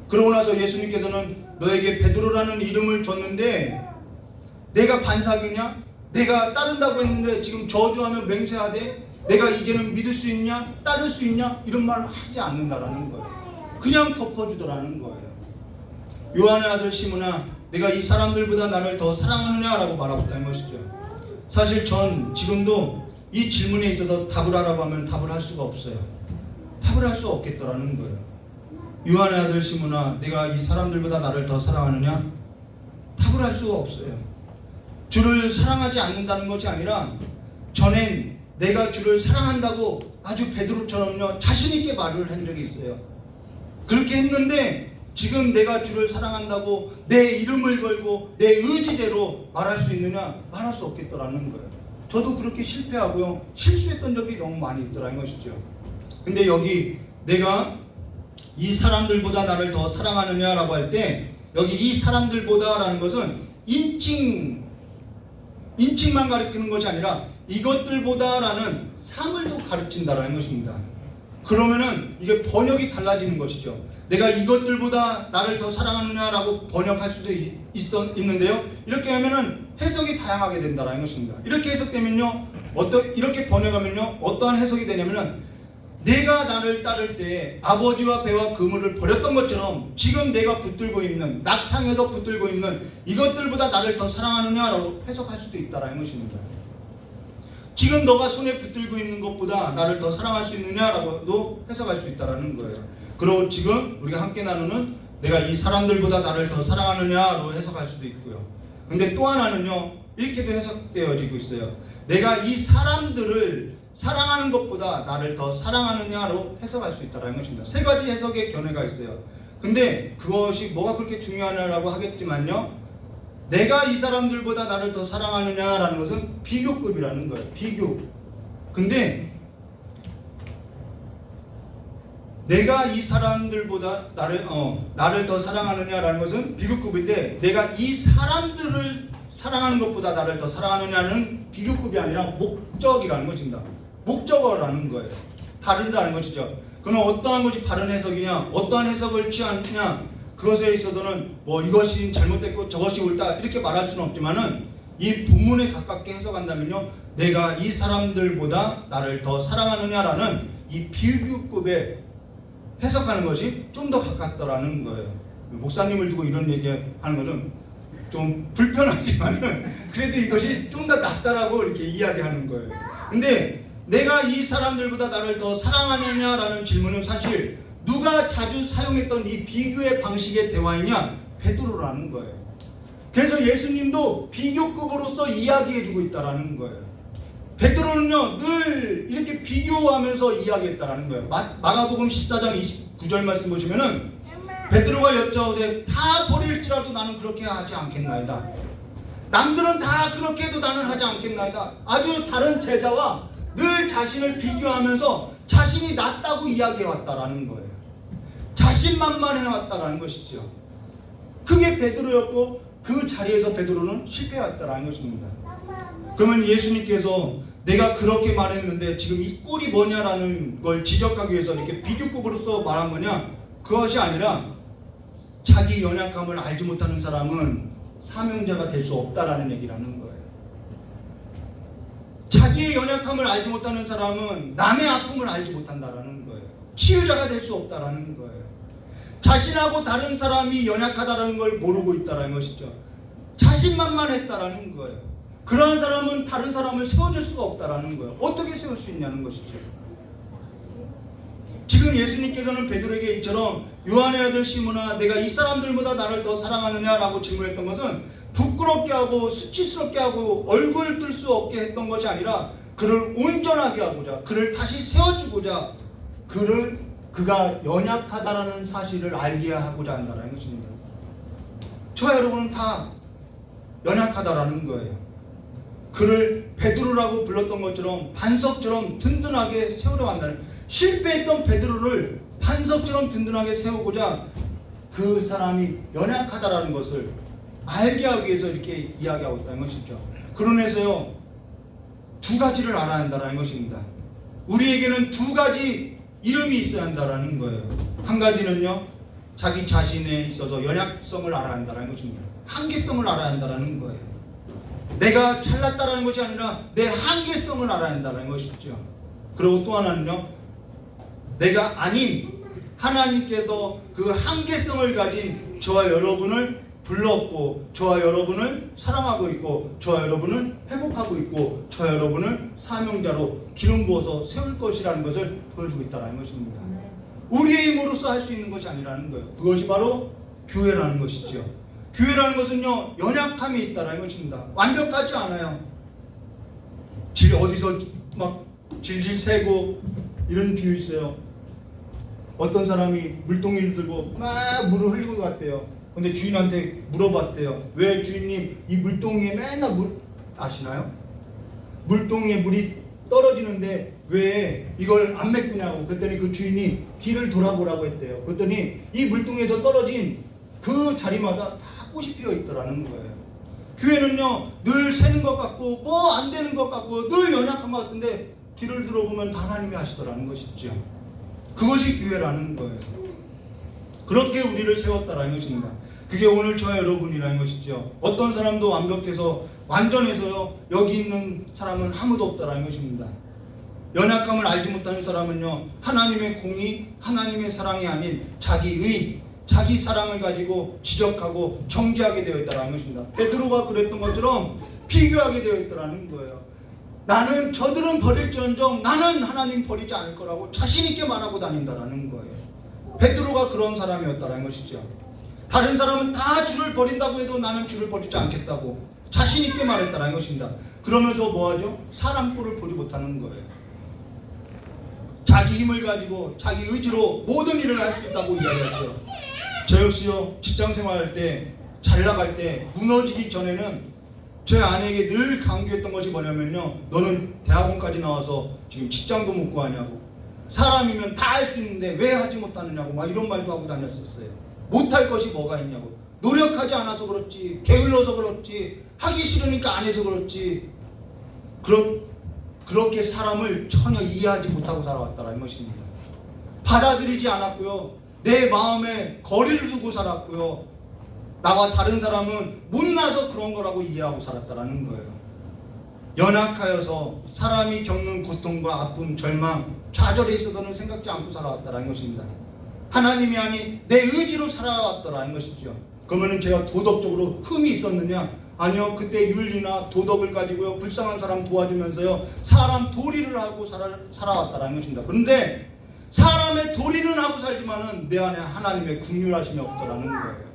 그러고 나서 예수님께서는 너에게 베드로라는 이름을 줬는데 내가 반사기냐? 내가 따른다고 했는데 지금 저주하며 맹세하되 내가 이제는 믿을 수 있냐? 따를 수 있냐? 이런 말을 하지 않는다라는 거예요. 그냥 덮어주더라는 거예요. 요한의 아들 시몬아 내가 이 사람들보다 나를 더 사랑하느냐라고 말하고 있다는 것이죠. 사실 전 지금도 이 질문에 있어서 답을 하라고 하면 답을 할 수가 없어요. 답을 할 수 없겠더라는 거예요. 요한의 아들 시몬아 내가 이 사람들보다 나를 더 사랑하느냐? 답을 할 수가 없어요. 주를 사랑하지 않는다는 것이 아니라 전엔 내가 주를 사랑한다고 아주 베드로처럼요 자신 있게 말을 한 적이 있어요. 그렇게 했는데 지금 내가 주를 사랑한다고 내 이름을 걸고 내 의지대로 말할 수 있느냐? 말할 수 없겠더라는 거예요. 저도 그렇게 실패하고요 실수했던 적이 너무 많이 있더라는 것이죠. 근데 여기 내가 이 사람들보다 나를 더 사랑하느냐라고 할 때 여기 이 사람들보다라는 것은 인칭만 가리키는 것이 아니라 이것들보다라는 사물도 가르친다라는 것입니다. 그러면은 이게 번역이 달라지는 것이죠. 내가 이것들보다 나를 더 사랑하느냐라고 번역할 수도 있는데요. 이렇게 하면은 해석이 다양하게 된다라는 것입니다. 이렇게 해석되면요, 이렇게 번역하면요, 어떠한 해석이 되냐면은 내가 나를 따를 때 아버지와 배와 그물을 버렸던 것처럼 지금 내가 붙들고 있는 낙탕에서 붙들고 있는 이것들보다 나를 더 사랑하느냐라고 해석할 수도 있다라는 것입니다. 지금 너가 손에 붙들고 있는 것보다 나를 더 사랑할 수 있느냐라고도 해석할 수 있다라는 거예요. 그리고 지금 우리가 함께 나누는 내가 이 사람들보다 나를 더 사랑하느냐로 해석할 수도 있고요. 근데 또 하나는요 이렇게도 해석되어지고 있어요. 내가 이 사람들을 사랑하는 것보다 나를 더 사랑하느냐로 해석할 수 있다는 것입니다. 세 가지 해석의 견해가 있어요. 근데 그것이 뭐가 그렇게 중요하냐라고 하겠지만요, 내가 이 사람들보다 나를 더 사랑하느냐라는 것은 비교급이라는 거예요. 비교. 근데 내가 이 사람들보다 나를 더 사랑하느냐라는 것은 비교급인데, 내가 이 사람들을 사랑하는 것보다 나를 더 사랑하느냐는 비교급이 아니라 목적이라는 것입니다. 목적어라는 거예요. 다르다는 것이죠. 그러면 어떠한 것이 바른 해석이냐, 어떠한 해석을 취하느냐, 그것에 있어서는 뭐 이것이 잘못됐고 저것이 옳다 이렇게 말할 수는 없지만은, 이 본문에 가깝게 해석한다면요, 내가 이 사람들보다 나를 더 사랑하느냐라는 이 비교급에 해석하는 것이 좀 더 가깝더라는 거예요. 목사님을 두고 이런 얘기하는 것은 좀 불편하지만은 그래도 이것이 좀 더 낫다라고 이렇게 이야기하는 거예요. 근데 내가 이 사람들보다 나를 더 사랑하느냐라는 질문은 사실 누가 자주 사용했던 이 비교의 방식의 대화이냐? 베드로라는 거예요. 그래서 예수님도 비교급으로서 이야기해주고 있다라는 거예요. 베드로는요, 늘 이렇게 비교하면서 이야기했다라는 거예요. 마가복음 14장 29절 말씀 보시면은 베드로가 여짜오되 다 버릴지라도 나는 그렇게 하지 않겠나이다. 남들은 다 그렇게 해도 나는 하지 않겠나이다. 아주 다른 제자와 늘 자신을 비교하면서 자신이 낫다고 이야기해왔다라는 거예요. 자신만만해왔다라는 것이죠. 그게 베드로였고, 그 자리에서 베드로는 실패했다라는 것입니다. 그러면 예수님께서 내가 그렇게 말했는데 지금 이 꼴이 뭐냐라는 걸 지적하기 위해서 이렇게 비교급으로서 말한 거냐? 그것이 아니라 자기 연약함을 알지 못하는 사람은 사명자가 될 수 없다라는 얘기라는 거예요. 자기의 연약함을 알지 못하는 사람은 남의 아픔을 알지 못한다라는 거예요. 치유자가 될 수 없다라는 거예요. 자신하고 다른 사람이 연약하다는 걸 모르고 있다라는 것이죠. 자신만만했다라는 거예요. 그러한 사람은 다른 사람을 세워줄 수가 없다라는 거예요. 어떻게 세울 수 있냐는 것이죠. 지금 예수님께서는 베드로에게 이처럼 요한의 아들 시몬아, 내가 이 사람들보다 나를 더 사랑하느냐라고 질문했던 것은 부끄럽게 하고 수치스럽게 하고 얼굴 뜰 수 없게 했던 것이 아니라 그를 온전하게 하고자, 그를 다시 세워주고자, 그가 연약하다라는 사실을 알게 하고자 한다는 것입니다. 저와 여러분은 다 연약하다라는 거예요. 그를 베드로라고 불렀던 것처럼 반석처럼 든든하게 세우려 한다는, 실패했던 베드로를 반석처럼 든든하게 세우고자 그 사람이 연약하다라는 것을 알게 하기 위해서 이렇게 이야기하고 있다는 것이죠. 그러면서요, 두 가지를 알아야 한다는 것입니다. 우리에게는 두 가지 이름이 있어야 한다는 거예요. 한 가지는요, 자기 자신에 있어서 연약성을 알아야 한다는 것입니다. 한계성을 알아야 한다는 거예요. 내가 잘났다는 것이 아니라 내 한계성을 알아야 한다는 것이죠. 그리고 또 하나는요, 내가 아닌 하나님께서 그 한계성을 가진 저와 여러분을 불렀고, 저와 여러분을 사랑하고 있고, 저와 여러분을 회복하고 있고, 저와 여러분을 사명자로 기름 부어서 세울 것이라는 것을 보여주고 있다는 것입니다. 우리의 힘으로써 할 수 있는 것이 아니라는 거예요. 그것이 바로 교회라는 것이죠. 교회라는 것은요, 연약함이 있다는 것입니다. 완벽하지 않아요. 어디서 막 질질 새고 이런 비유 있어요. 어떤 사람이 물동이를 들고 막 물을 흘리고 갔대요. 근데 주인한테 물어봤대요. 왜 주인님 이 물동이에 맨날 물 아시나요? 물동이에 물이 떨어지는데 왜 이걸 안 메꾸냐고. 그랬더니 그 주인이 뒤를 돌아보라고 했대요. 그랬더니 이 물동이에서 떨어진 그 자리마다 다 꽃이 피어 있더라는 거예요. 교회는요, 늘 새는 것 같고 뭐 안 되는 것 같고 늘 연약한 것 같은데 뒤를 들어보면 다 하나님이 하시더라는 것이죠. 그것이 교회라는 거예요. 그렇게 우리를 세웠다라는 것입니다. 그게 오늘 저와 여러분이라는 것이죠. 어떤 사람도 완벽해서 완전해서요, 여기 있는 사람은 아무도 없다라는 것입니다. 연약함을 알지 못하는 사람은요, 하나님의 공의, 하나님의 사랑이 아닌 자기의, 자기 사랑을 가지고 지적하고 정죄하게 되어 있다는 것입니다. 베드로가 그랬던 것처럼 비교하게 되어 있다는 거예요. 나는 저들은 버릴지언정 나는 하나님 버리지 않을 거라고 자신 있게 말하고 다닌다는 거예요. 베드로가 그런 사람이었다는 것이죠. 다른 사람은 다 주를 버린다고 해도 나는 주를 버리지 않겠다고 자신 있게 말했다는 것입니다. 그러면서 뭐하죠? 사람 꼴을 보지 못하는 거예요. 자기 힘을 가지고 자기 의지로 모든 일을 할 수 있다고 이야기했죠. 저 역시요, 직장생활 할 때, 잘 나갈 때 무너지기 전에는 제 아내에게 늘 강조했던 것이 뭐냐면요, 너는 대학원까지 나와서 지금 직장도 못 구하냐고, 사람이면 다 할 수 있는데 왜 하지 못하느냐고 막 이런 말도 하고 다녔었어요. 못할 것이 뭐가 있냐고, 노력하지 않아서 그렇지, 게을러서 그렇지, 하기 싫으니까 안 해서 그렇지, 그렇게 사람을 전혀 이해하지 못하고 살아왔다는 것입니다. 받아들이지 않았고요, 내 마음에 거리를 두고 살았고요, 나와 다른 사람은 못나서 그런 거라고 이해하고 살았다는 거예요. 연약하여서 사람이 겪는 고통과 아픔, 절망, 좌절에 있어서는 생각지 않고 살아왔다는 것입니다. 하나님이 아닌 내 의지로 살아왔다는 것이죠. 그러면 제가 도덕적으로 흠이 있었느냐? 아니요, 그때 윤리나 도덕을 가지고요, 불쌍한 사람 도와주면서요, 사람 도리를 하고 살아왔다는 것입니다. 그런데 사람의 도리는 하고 살지만은 내 안에 하나님의 긍휼하심이 없더라는 거예요.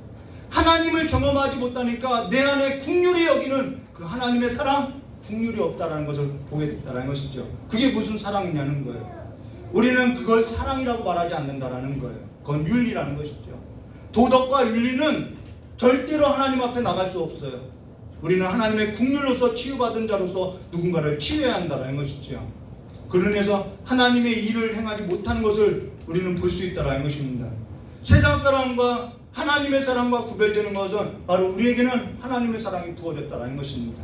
하나님을 경험하지 못하니까 내 안에 긍휼히 여기는 그 하나님의 사랑, 긍휼이 없다라는 것을 보게 됐다는 것이죠. 그게 무슨 사랑이냐는 거예요. 우리는 그걸 사랑이라고 말하지 않는다라는 거예요. 그건 윤리라는 것이죠. 도덕과 윤리는 절대로 하나님 앞에 나갈 수 없어요. 우리는 하나님의 긍휼로서 치유받은 자로서 누군가를 치유해야 한다는 것이죠. 그러면서 하나님의 일을 행하지 못하는 것을 우리는 볼 수 있다는 것입니다. 세상 사랑과 하나님의 사랑과 구별되는 것은 바로 우리에게는 하나님의 사랑이 부어졌다는 것입니다.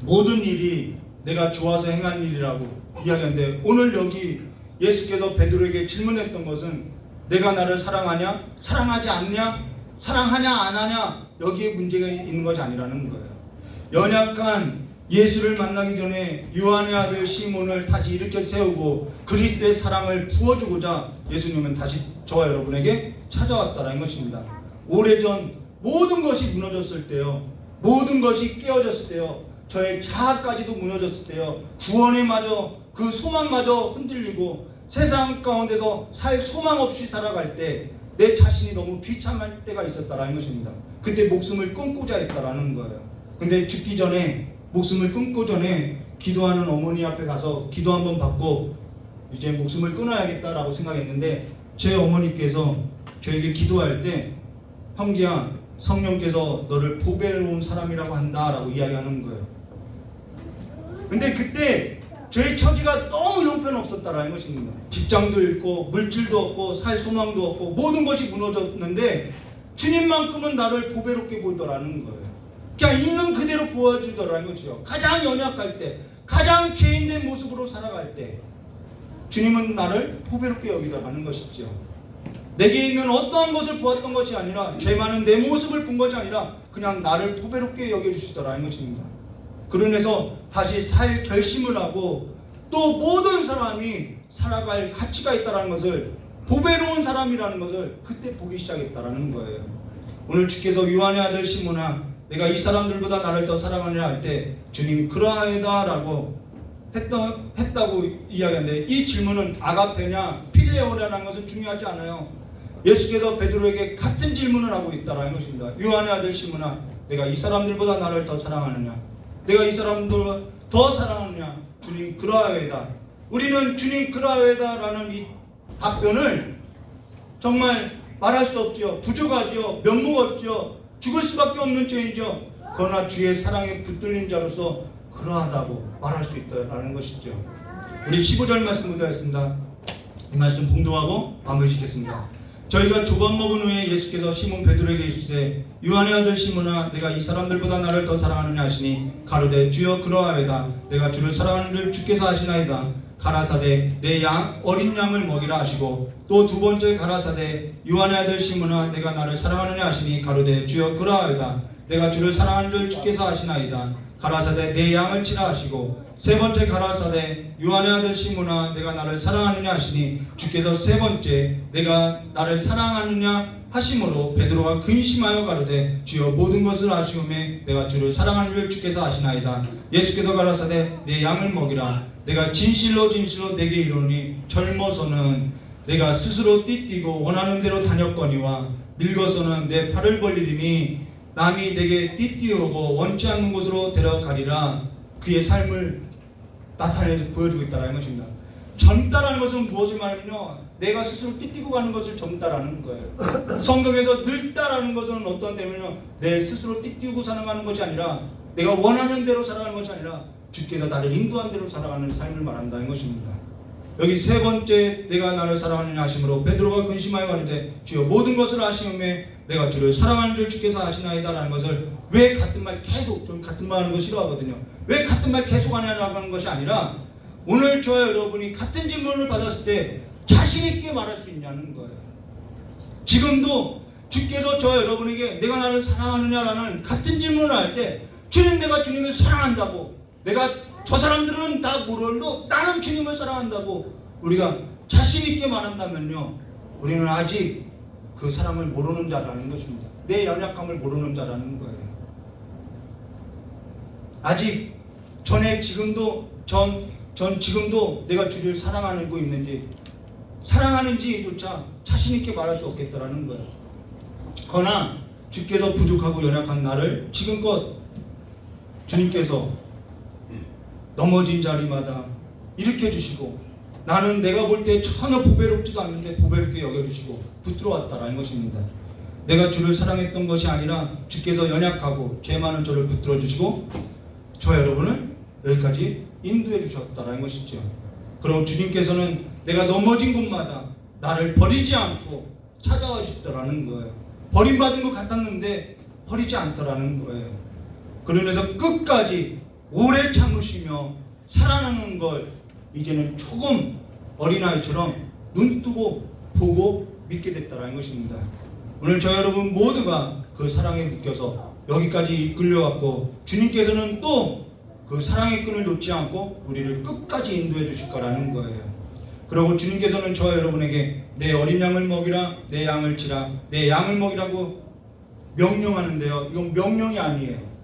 모든 일이 내가 좋아서 행한 일이라고 이야기하는데, 오늘 여기 예수께서 베드로에게 질문했던 것은 내가 나를 사랑하냐, 사랑하지 않냐, 사랑하냐 안 하냐, 여기에 문제가 있는 것이 아니라는 거예요. 연약한 예수를 만나기 전에 요한의 아들 시몬을 다시 일으켜 세우고 그리스도의 사랑을 부어주고자 예수님은 다시 저와 여러분에게 찾아왔다는 것입니다. 오래전 모든 것이 무너졌을 때요, 모든 것이 깨어졌을 때요, 저의 자아까지도 무너졌을 때요, 구원에 마저 그 소망마저 흔들리고 세상 가운데서 살 소망 없이 살아갈 때 내 자신이 너무 비참할 때가 있었다라는 것입니다. 그때 목숨을 끊고자 했다라는 거예요. 근데 죽기 전에, 목숨을 끊고 전에 기도하는 어머니 앞에 가서 기도 한번 받고 이제 목숨을 끊어야겠다라고 생각했는데, 제 어머니께서 저에게 기도할 때 형기야, 성령께서 너를 보배로운 사람이라고 한다라고 이야기하는 거예요. 근데 그때 저의 처지가 너무 형편없었다라는 것입니다. 직장도 잃고 물질도 없고 살 소망도 없고 모든 것이 무너졌는데 주님만큼은 나를 보배롭게 보더라는 거예요. 그냥 있는 그대로 보여주더라는 것이죠. 가장 연약할 때, 가장 죄인된 모습으로 살아갈 때 주님은 나를 보배롭게 여기더라는 것이죠. 내게 있는 어떠한 것을 보았던 것이 아니라, 죄 많은 내 모습을 본 것이 아니라 그냥 나를 보배롭게 여겨주시더라는 것입니다. 그러면서 다시 살 결심을 하고 또 모든 사람이 살아갈 가치가 있다는 것을, 보배로운 사람이라는 것을 그때 보기 시작했다는 거예요. 오늘 주께서 요한의 아들 시몬아, 내가 이 사람들보다 나를 더 사랑하느냐 할 때 주님 그러하이다 라고 했다고 이야기하는데, 이 질문은 아가페냐 필레오냐라는 것은 중요하지 않아요. 예수께서 베드로에게 같은 질문을 하고 있다는 것입니다. 요한의 아들 시몬아, 내가 이 사람들보다 나를 더 사랑하느냐, 내가 이 사람들보다 더 사랑하느냐, 주님 그러하이다. 우리는 주님 그러하이다 라는 이 답변을 정말 말할 수 없죠. 부족하죠. 면목 없죠. 죽을 수밖에 없는 죄이죠. 그러나 주의 사랑에 붙들린 자로서 그러하다고 말할 수 있다는 것이죠. 우리 15절 말씀 보겠습니다. 이 말씀 봉독하고 마무리 짓겠습니다. 저희가 조반 먹은 후에 예수께서 시몬 베드로에게 이르시되 요한의 아들 시몬아, 내가 이 사람들보다 나를 더 사랑하느냐 하시니 가로되 주여 그러하이다. 내가 주를 사랑하는 줄 주께서 아시나이다. 가라사대 내 어린 양을 먹이라 하시고, 또 두 번째 가라사대 요한의 아들 시몬아, 내가 나를 사랑하느냐 하시니 가로되 주여 그러하이다. 내가 주를 사랑하는 줄 주께서 아시나이다. 가라사대 내 양을 치라 하시고, 세 번째 가라사대 요한의 아들 시몬아, 내가 나를 사랑하느냐 하시니 주께서 세 번째 내가 나를 사랑하느냐 하심으로 베드로가 근심하여 가로되 주여 모든 것을 아시오매 내가 주를 사랑하는 줄 주께서 아시나이다. 예수께서 가라사대 내 양을 먹이라. 내가 진실로 진실로 내게 이르노니 젊어서는 내가 스스로 띠뛰고 원하는 대로 다녔거니와 늙어서는 내 팔을 벌리리니 남이 내게 띠뛰어오고 원치 않는 곳으로 데려가리라. 그의 삶을 나타내서 보여주고 있다는 것입니다. 젊다라는 것은 무엇을 말하면요, 내가 스스로 띠띠고 가는 것을 젊다라는 거예요. 성경에서 늙다라는 것은 어떤 때면요, 내 스스로 띠띠고 살아가는 것이 아니라 내가 원하는 대로 살아가는 것이 아니라 주께서 나를 인도한 대로 살아가는 삶을 말한다는 것입니다. 여기 세 번째, 내가 나를 사랑하느냐 하심으로 베드로가 근심하여 가는데 주여 모든 것을 아시오매 내가 주를 사랑하는 줄 주께서 아시나이다라는 것을, 왜 같은 말 계속, 좀 같은 말 하는 거 싫어하거든요. 왜 같은 말 계속 하냐라고 하는 것이 아니라 오늘 저와 여러분이 같은 질문을 받았을 때 자신 있게 말할 수 있냐는 거예요. 지금도 주께서 저와 여러분에게 내가 나를 사랑하느냐라는 같은 질문을 할 때 주님, 내가 주님을 사랑한다고, 내가 저 사람들은 다 모르도 나는 주님을 사랑한다고 우리가 자신 있게 말한다면요, 우리는 아직 그 사랑을 모르는 자라는 것입니다. 내 연약함을 모르는 자라는 거예요. 아직 지금도 내가 주를 사랑하고 사랑하는지조차 자신 있게 말할 수 없겠다라는 거예요. 그러나 주께서 부족하고 연약한 나를 지금껏 주님께서 넘어진 자리마다 일으켜 주시고, 나는 내가 볼 때 전혀 보배롭지도 않는데 보배롭게 여겨주시고 붙들어 왔다라는 것입니다. 내가 주를 사랑했던 것이 아니라 주께서 연약하고 죄 많은 저를 붙들어 주시고 저 여러분을 여기까지 인도해 주셨다라는 것이죠. 그리고 주님께서는 내가 넘어진 곳마다 나를 버리지 않고 찾아와 주셨다라는 거예요. 버림받은 것 같았는데 버리지 않더라는 거예요. 그러면서 끝까지 오래 참으시며 사랑하는 걸 이제는 조금 어린아이처럼 눈뜨고 보고 믿게 됐다는 것입니다. 오늘 저 여러분 모두가 그 사랑에 묶여서 여기까지 이끌려왔고, 주님께서는 또 그 사랑의 끈을 놓지 않고 우리를 끝까지 인도해 주실 거라는 거예요. 그리고 주님께서는 저 여러분에게 내 어린 양을 먹이라, 내 양을 치라, 내 양을 먹이라고 명령하는데요, 이건 명령이 아니에요.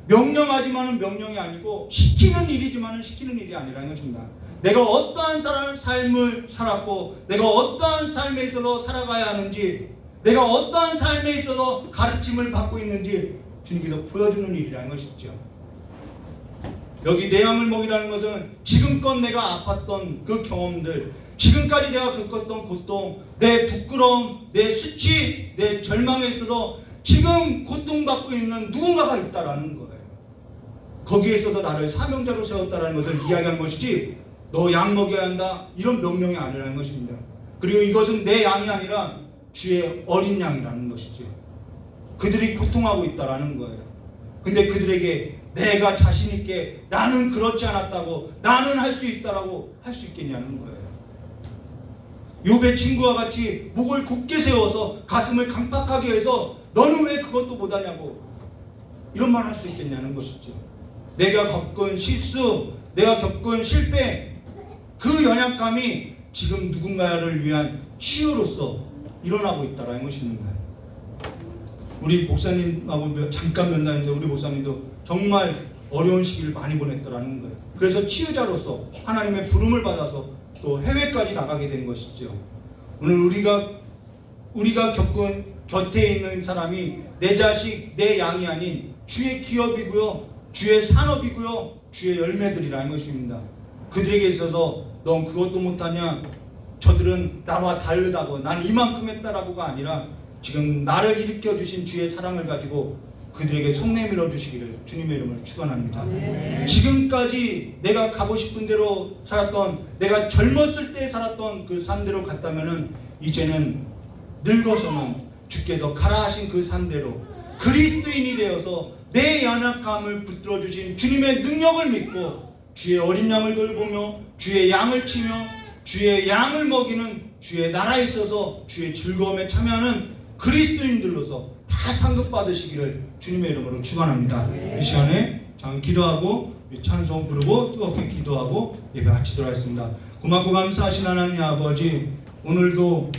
명령하지만은 명령이 아니고 시키는 일이지만은 시키는 일이 아니라는 것입니다. 내가 어떠한 삶을 살았고, 내가 어떠한 삶에 있어서 살아가야 하는지, 내가 어떠한 삶에 있어서 가르침을 받고 있는지 주님께서 보여주는 일이라는 것이죠. 여기 내 양을 먹이라는 것은 지금껏 내가 아팠던 그 경험들, 지금까지 내가 겪었던 고통, 내 부끄러움, 내 수치, 내 절망에 있어서 지금 고통받고 있는 누군가가 있다라는 거예요. 거기에 있어서 나를 사명자로 세웠다라는 것을 이야기하는 것이지, 너 양 먹여야 한다 이런 명령이 아니라는 것입니다. 그리고 이것은 내 양이 아니라 주의 어린 양이라는 것이죠. 그들이 고통하고 있다라는 거예요. 근데 그들에게 내가 자신 있게 나는 그렇지 않았다고, 나는 할 수 있다라고 할 수 있겠냐는 거예요. 욥의 친구와 같이 목을 곧게 세워서 가슴을 강팍하게 해서 너는 왜 그것도 못하냐고 이런 말 할 수 있겠냐는 것이죠. 내가 겪은 실수, 내가 겪은 실패, 그 연약감이 지금 누군가를 위한 치유로서 일어나고 있다는 것입니다. 우리 목사님하고 잠깐 만났는데 우리 목사님도 정말 어려운 시기를 많이 보냈더라는 거예요. 그래서 치유자로서 하나님의 부름을 받아서 또 해외까지 나가게 된 것이죠. 오늘 우리가 겪은 곁에 있는 사람이 내 자식, 내 양이 아닌 주의 기업이고요, 주의 산업이고요, 주의 열매들이라는 것입니다. 그들에게 있어서 넌 그것도 못하냐, 저들은 나와 다르다고, 난 이만큼 했다라고가 아니라 지금 나를 일으켜 주신 주의 사랑을 가지고 그들에게 손 내밀어 주시기를 주님의 이름으로 축원합니다. 지금까지 내가 가고 싶은 대로 살았던, 내가 젊었을 때 살았던 그 삶대로 갔다면은 이제는 늙어서는 주께서 가라 하신 그 삶대로 그리스도인이 되어서 내 연약함을 붙들어 주신 주님의 능력을 믿고 주의 어린 양을 돌보며 주의 양을 치며 주의 양을 먹이는 주의 나라에 있어서 주의 즐거움에 참여하는 그리스도인들로서 다 상급 받으시기를 주님의 이름으로 축원합니다. 이 시간에 잠깐 기도하고 찬송 부르고 뜨겁게 기도하고 예배 마치도록 하겠습니다. 고맙고 감사하신 하나님 아버지, 오늘도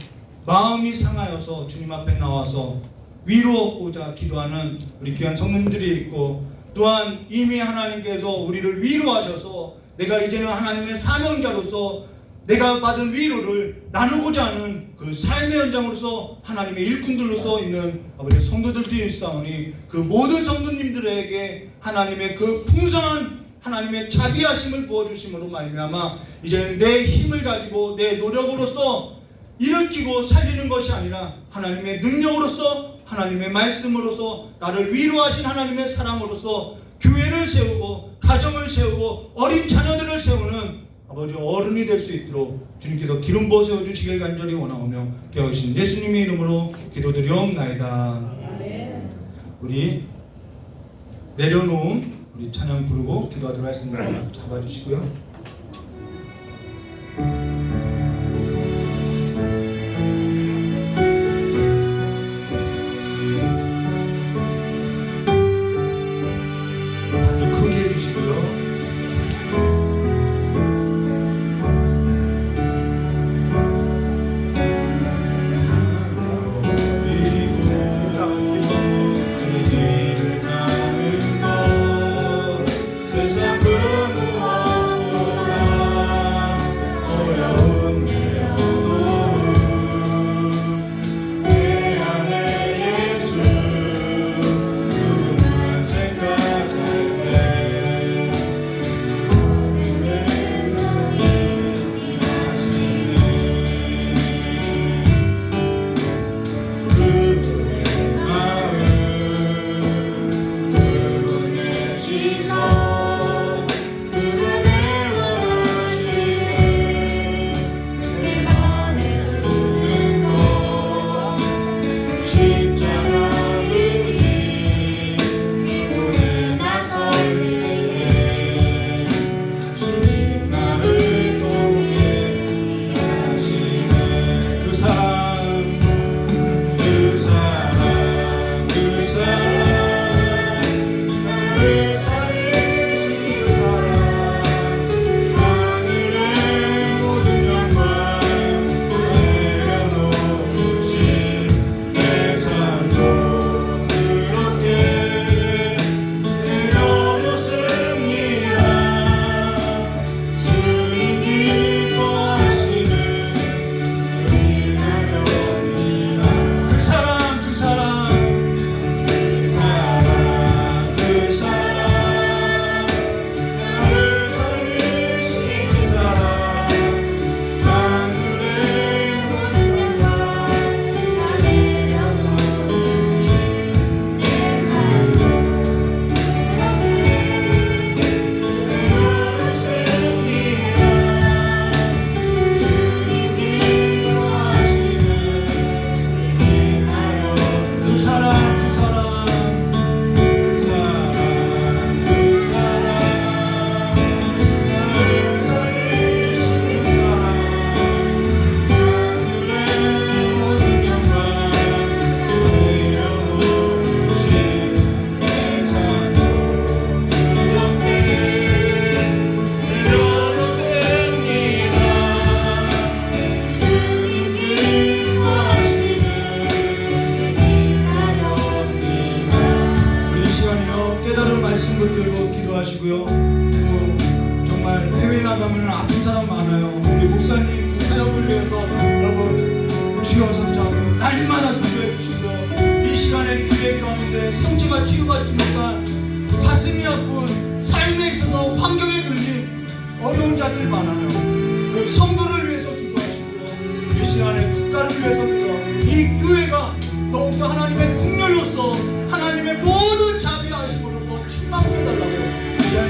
마음이 상하여서 주님 앞에 나와서 위로 얻고자 기도하는 우리 귀한 성도님들이 있고, 또한 이미 하나님께서 우리를 위로하셔서 내가 이제는 하나님의 사명자로서 내가 받은 위로를 나누고자 하는 그 삶의 현장으로서 하나님의 일꾼들로서 있는 아버지 성도들도 있사오니 그 모든 성도님들에게 하나님의 그 풍성한 하나님의 자비하심을 부어주심으로 말미암아 이제는 내 힘을 가지고 내 노력으로서 일으키고 살리는 것이 아니라 하나님의 능력으로서 하나님의 말씀으로서 나를 위로하신 하나님의 사랑으로서 교회를 세우고 가정을 세우고 어린 자녀들을 세우는 아버지 어른이 될 수 있도록 주님께서 기름 부어 세워주시길 간절히 원하오며 깨우신 예수님의 이름으로 기도드리옵나이다. 우리 내려놓은 우리 찬양 부르고 기도하도록 하겠습니다. 잡아주시고요.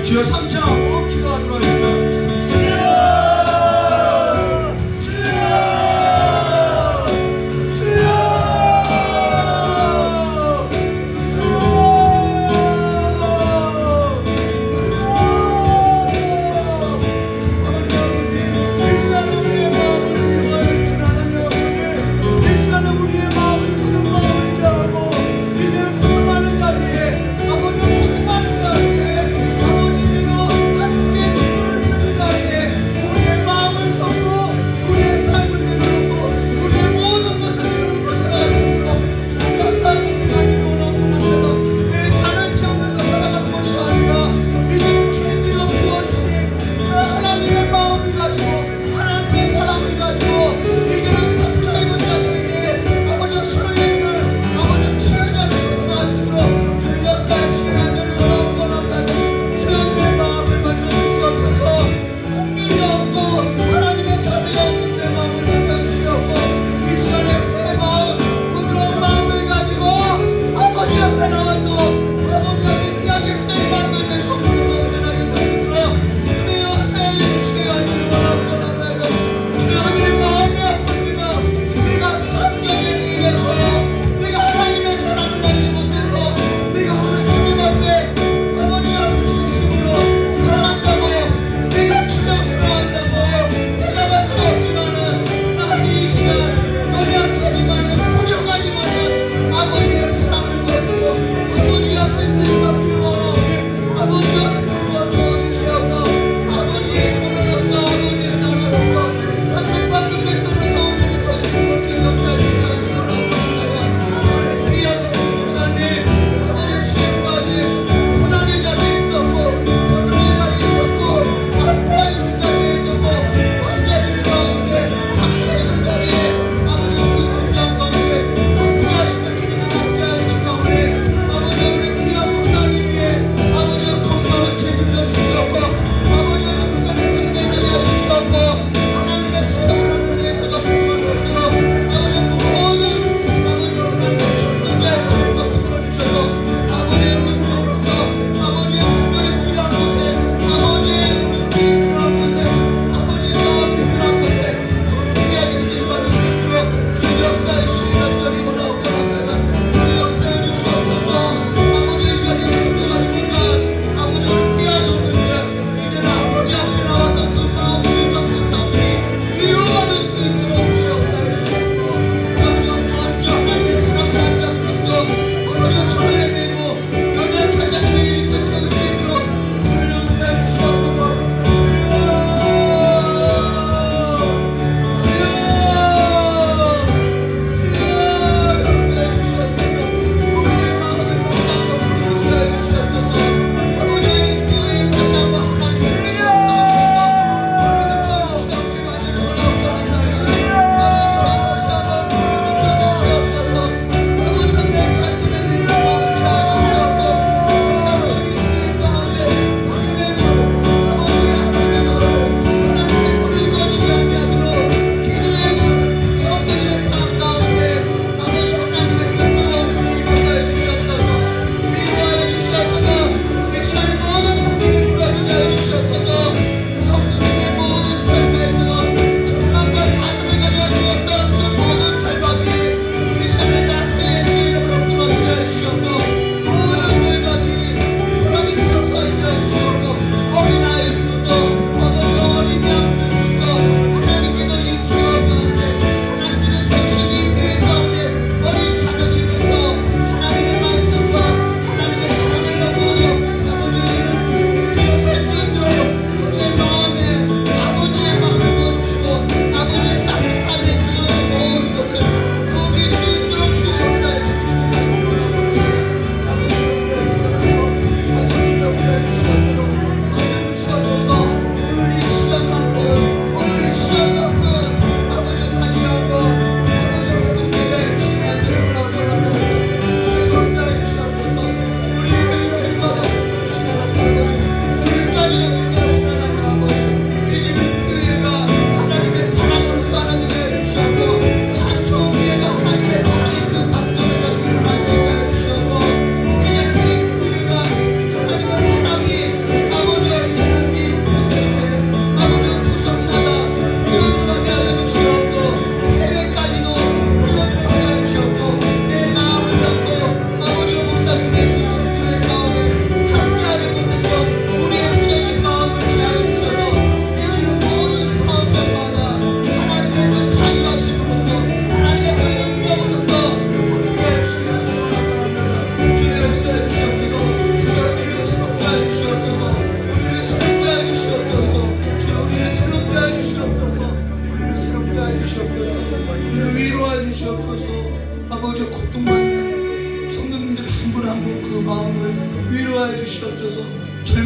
주여 삼창하고 기도하도록 하겠습니다. 아버지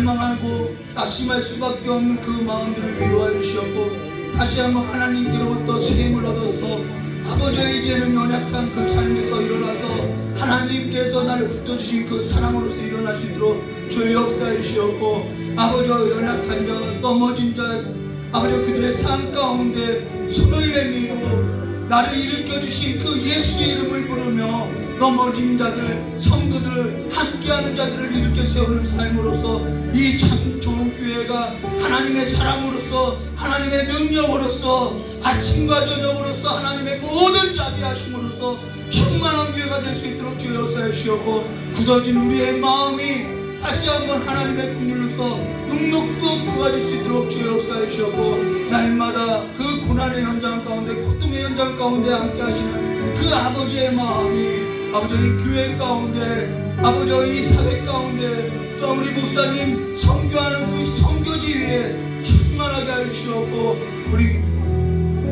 절망하고 낙심할 수밖에 없는 그 마음들을 위로하여 주셨고 다시 한번 하나님께로부터 세임을 얻어서 아버지의 이제는 연약한 그 삶에서 일어나서 하나님께서 나를 붙여주신 그 사랑으로서 일어날 수 있도록 주의 역사해 주시었고 아버지와 연약한 자 넘어진 자 아버지 그들의 삶 가운데 손을 내밀고 나를 일으켜주신 그 예수의 이름을 부르며 넘어진 자들, 성도들, 함께하는 자들을 일으켜 세우는 삶으로서 이 참 좋은 교회가 하나님의 사랑으로서 하나님의 능력으로서 아침과 저녁으로서 하나님의 모든 자비하심으로서 충만한 교회가 될 수 있도록 주여 역사해 주시옵고 굳어진 우리의 마음이 다시 한번 하나님의 긍휼로서 눅눅 도와줄 수 있도록 주여 역사해 주시옵고 날마다 그 고난의 현장 가운데 고통의 현장 가운데 함께 하시는 그 아버지의 마음이 아버지 이 교회 가운데 아버지 이 사회 가운데 또 우리 목사님 선교하는 그 선교지 위에 충만하게 해주시옵고 우리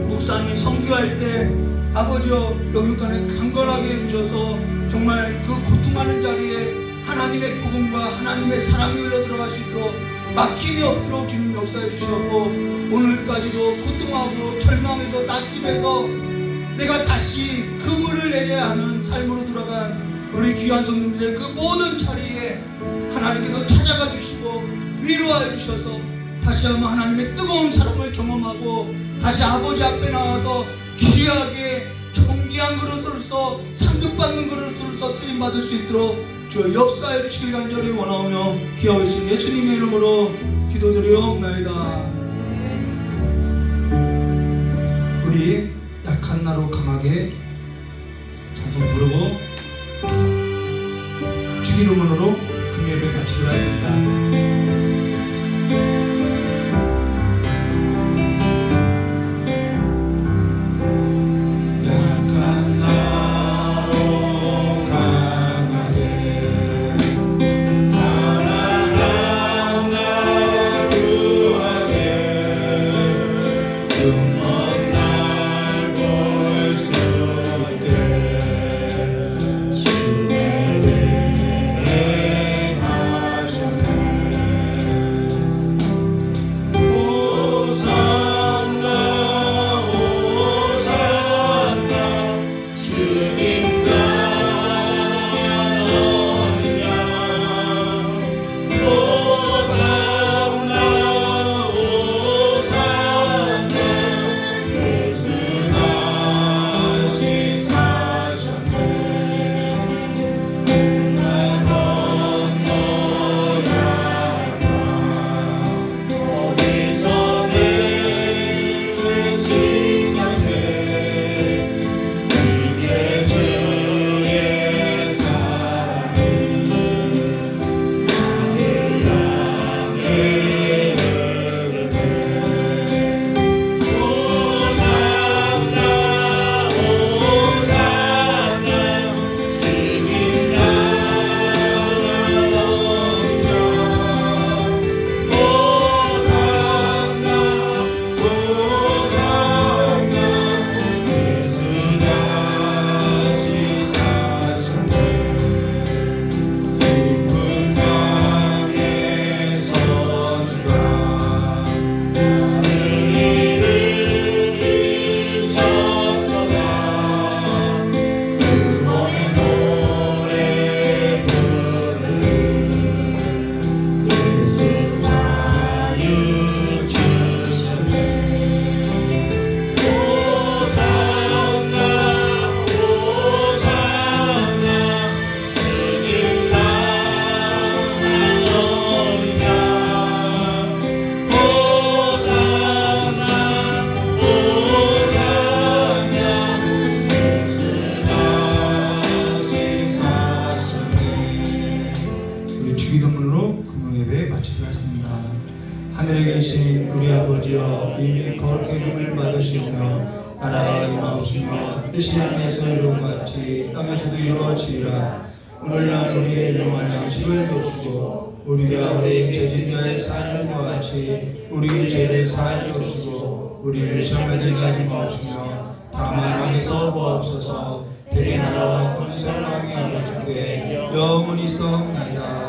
목사님 선교할 때 아버지여 여기까지 강건하게 해주셔서 정말 그 고통하는 자리에 하나님의 복음과 하나님의 사랑이 흘러 들어갈 수 있도록 막힘이 없도록 주님 역사해 주시옵고 오늘까지도 고통하고 절망해서 낙심해서 내가 다시 그물을 내려야 하는 삶으로 돌아간 우리 귀한 성도들의 그 모든 자리에 하나님께서 찾아가 주시고 위로해 주셔서 다시 한번 하나님의 뜨거운 사랑을 경험하고 다시 아버지 앞에 나와서 귀하게 존귀한 그릇으로서 상급받는 그릇으로서 쓰임받을 수 있도록 주여 역사해 주시길 간절히 원하오며 귀하신 예수님의 이름으로 기도드리옵나이다. 우리 약한 나로 강하게 찬송 부르고 주기도문으로 금요일에 마치기로 하겠습니다. 하늘에 계신 우리 아버지여 이미 거룩히 이름을 받으시며 나라가 임하옵시며 뜻이 하늘에서 이룬 같이 땅에서도 이루어지리라. 오늘날 우리의 일용할 양식을 주시고 우리가 우리 죄진 자의 사하는 것 같이 우리 죄를 사하여 주시고 우리를 시험에 하지 마옵시며 다만 왕에서 보옵소서. 대리 나라와 권세와 영광이 아버지께 영원히 있사옵나이다.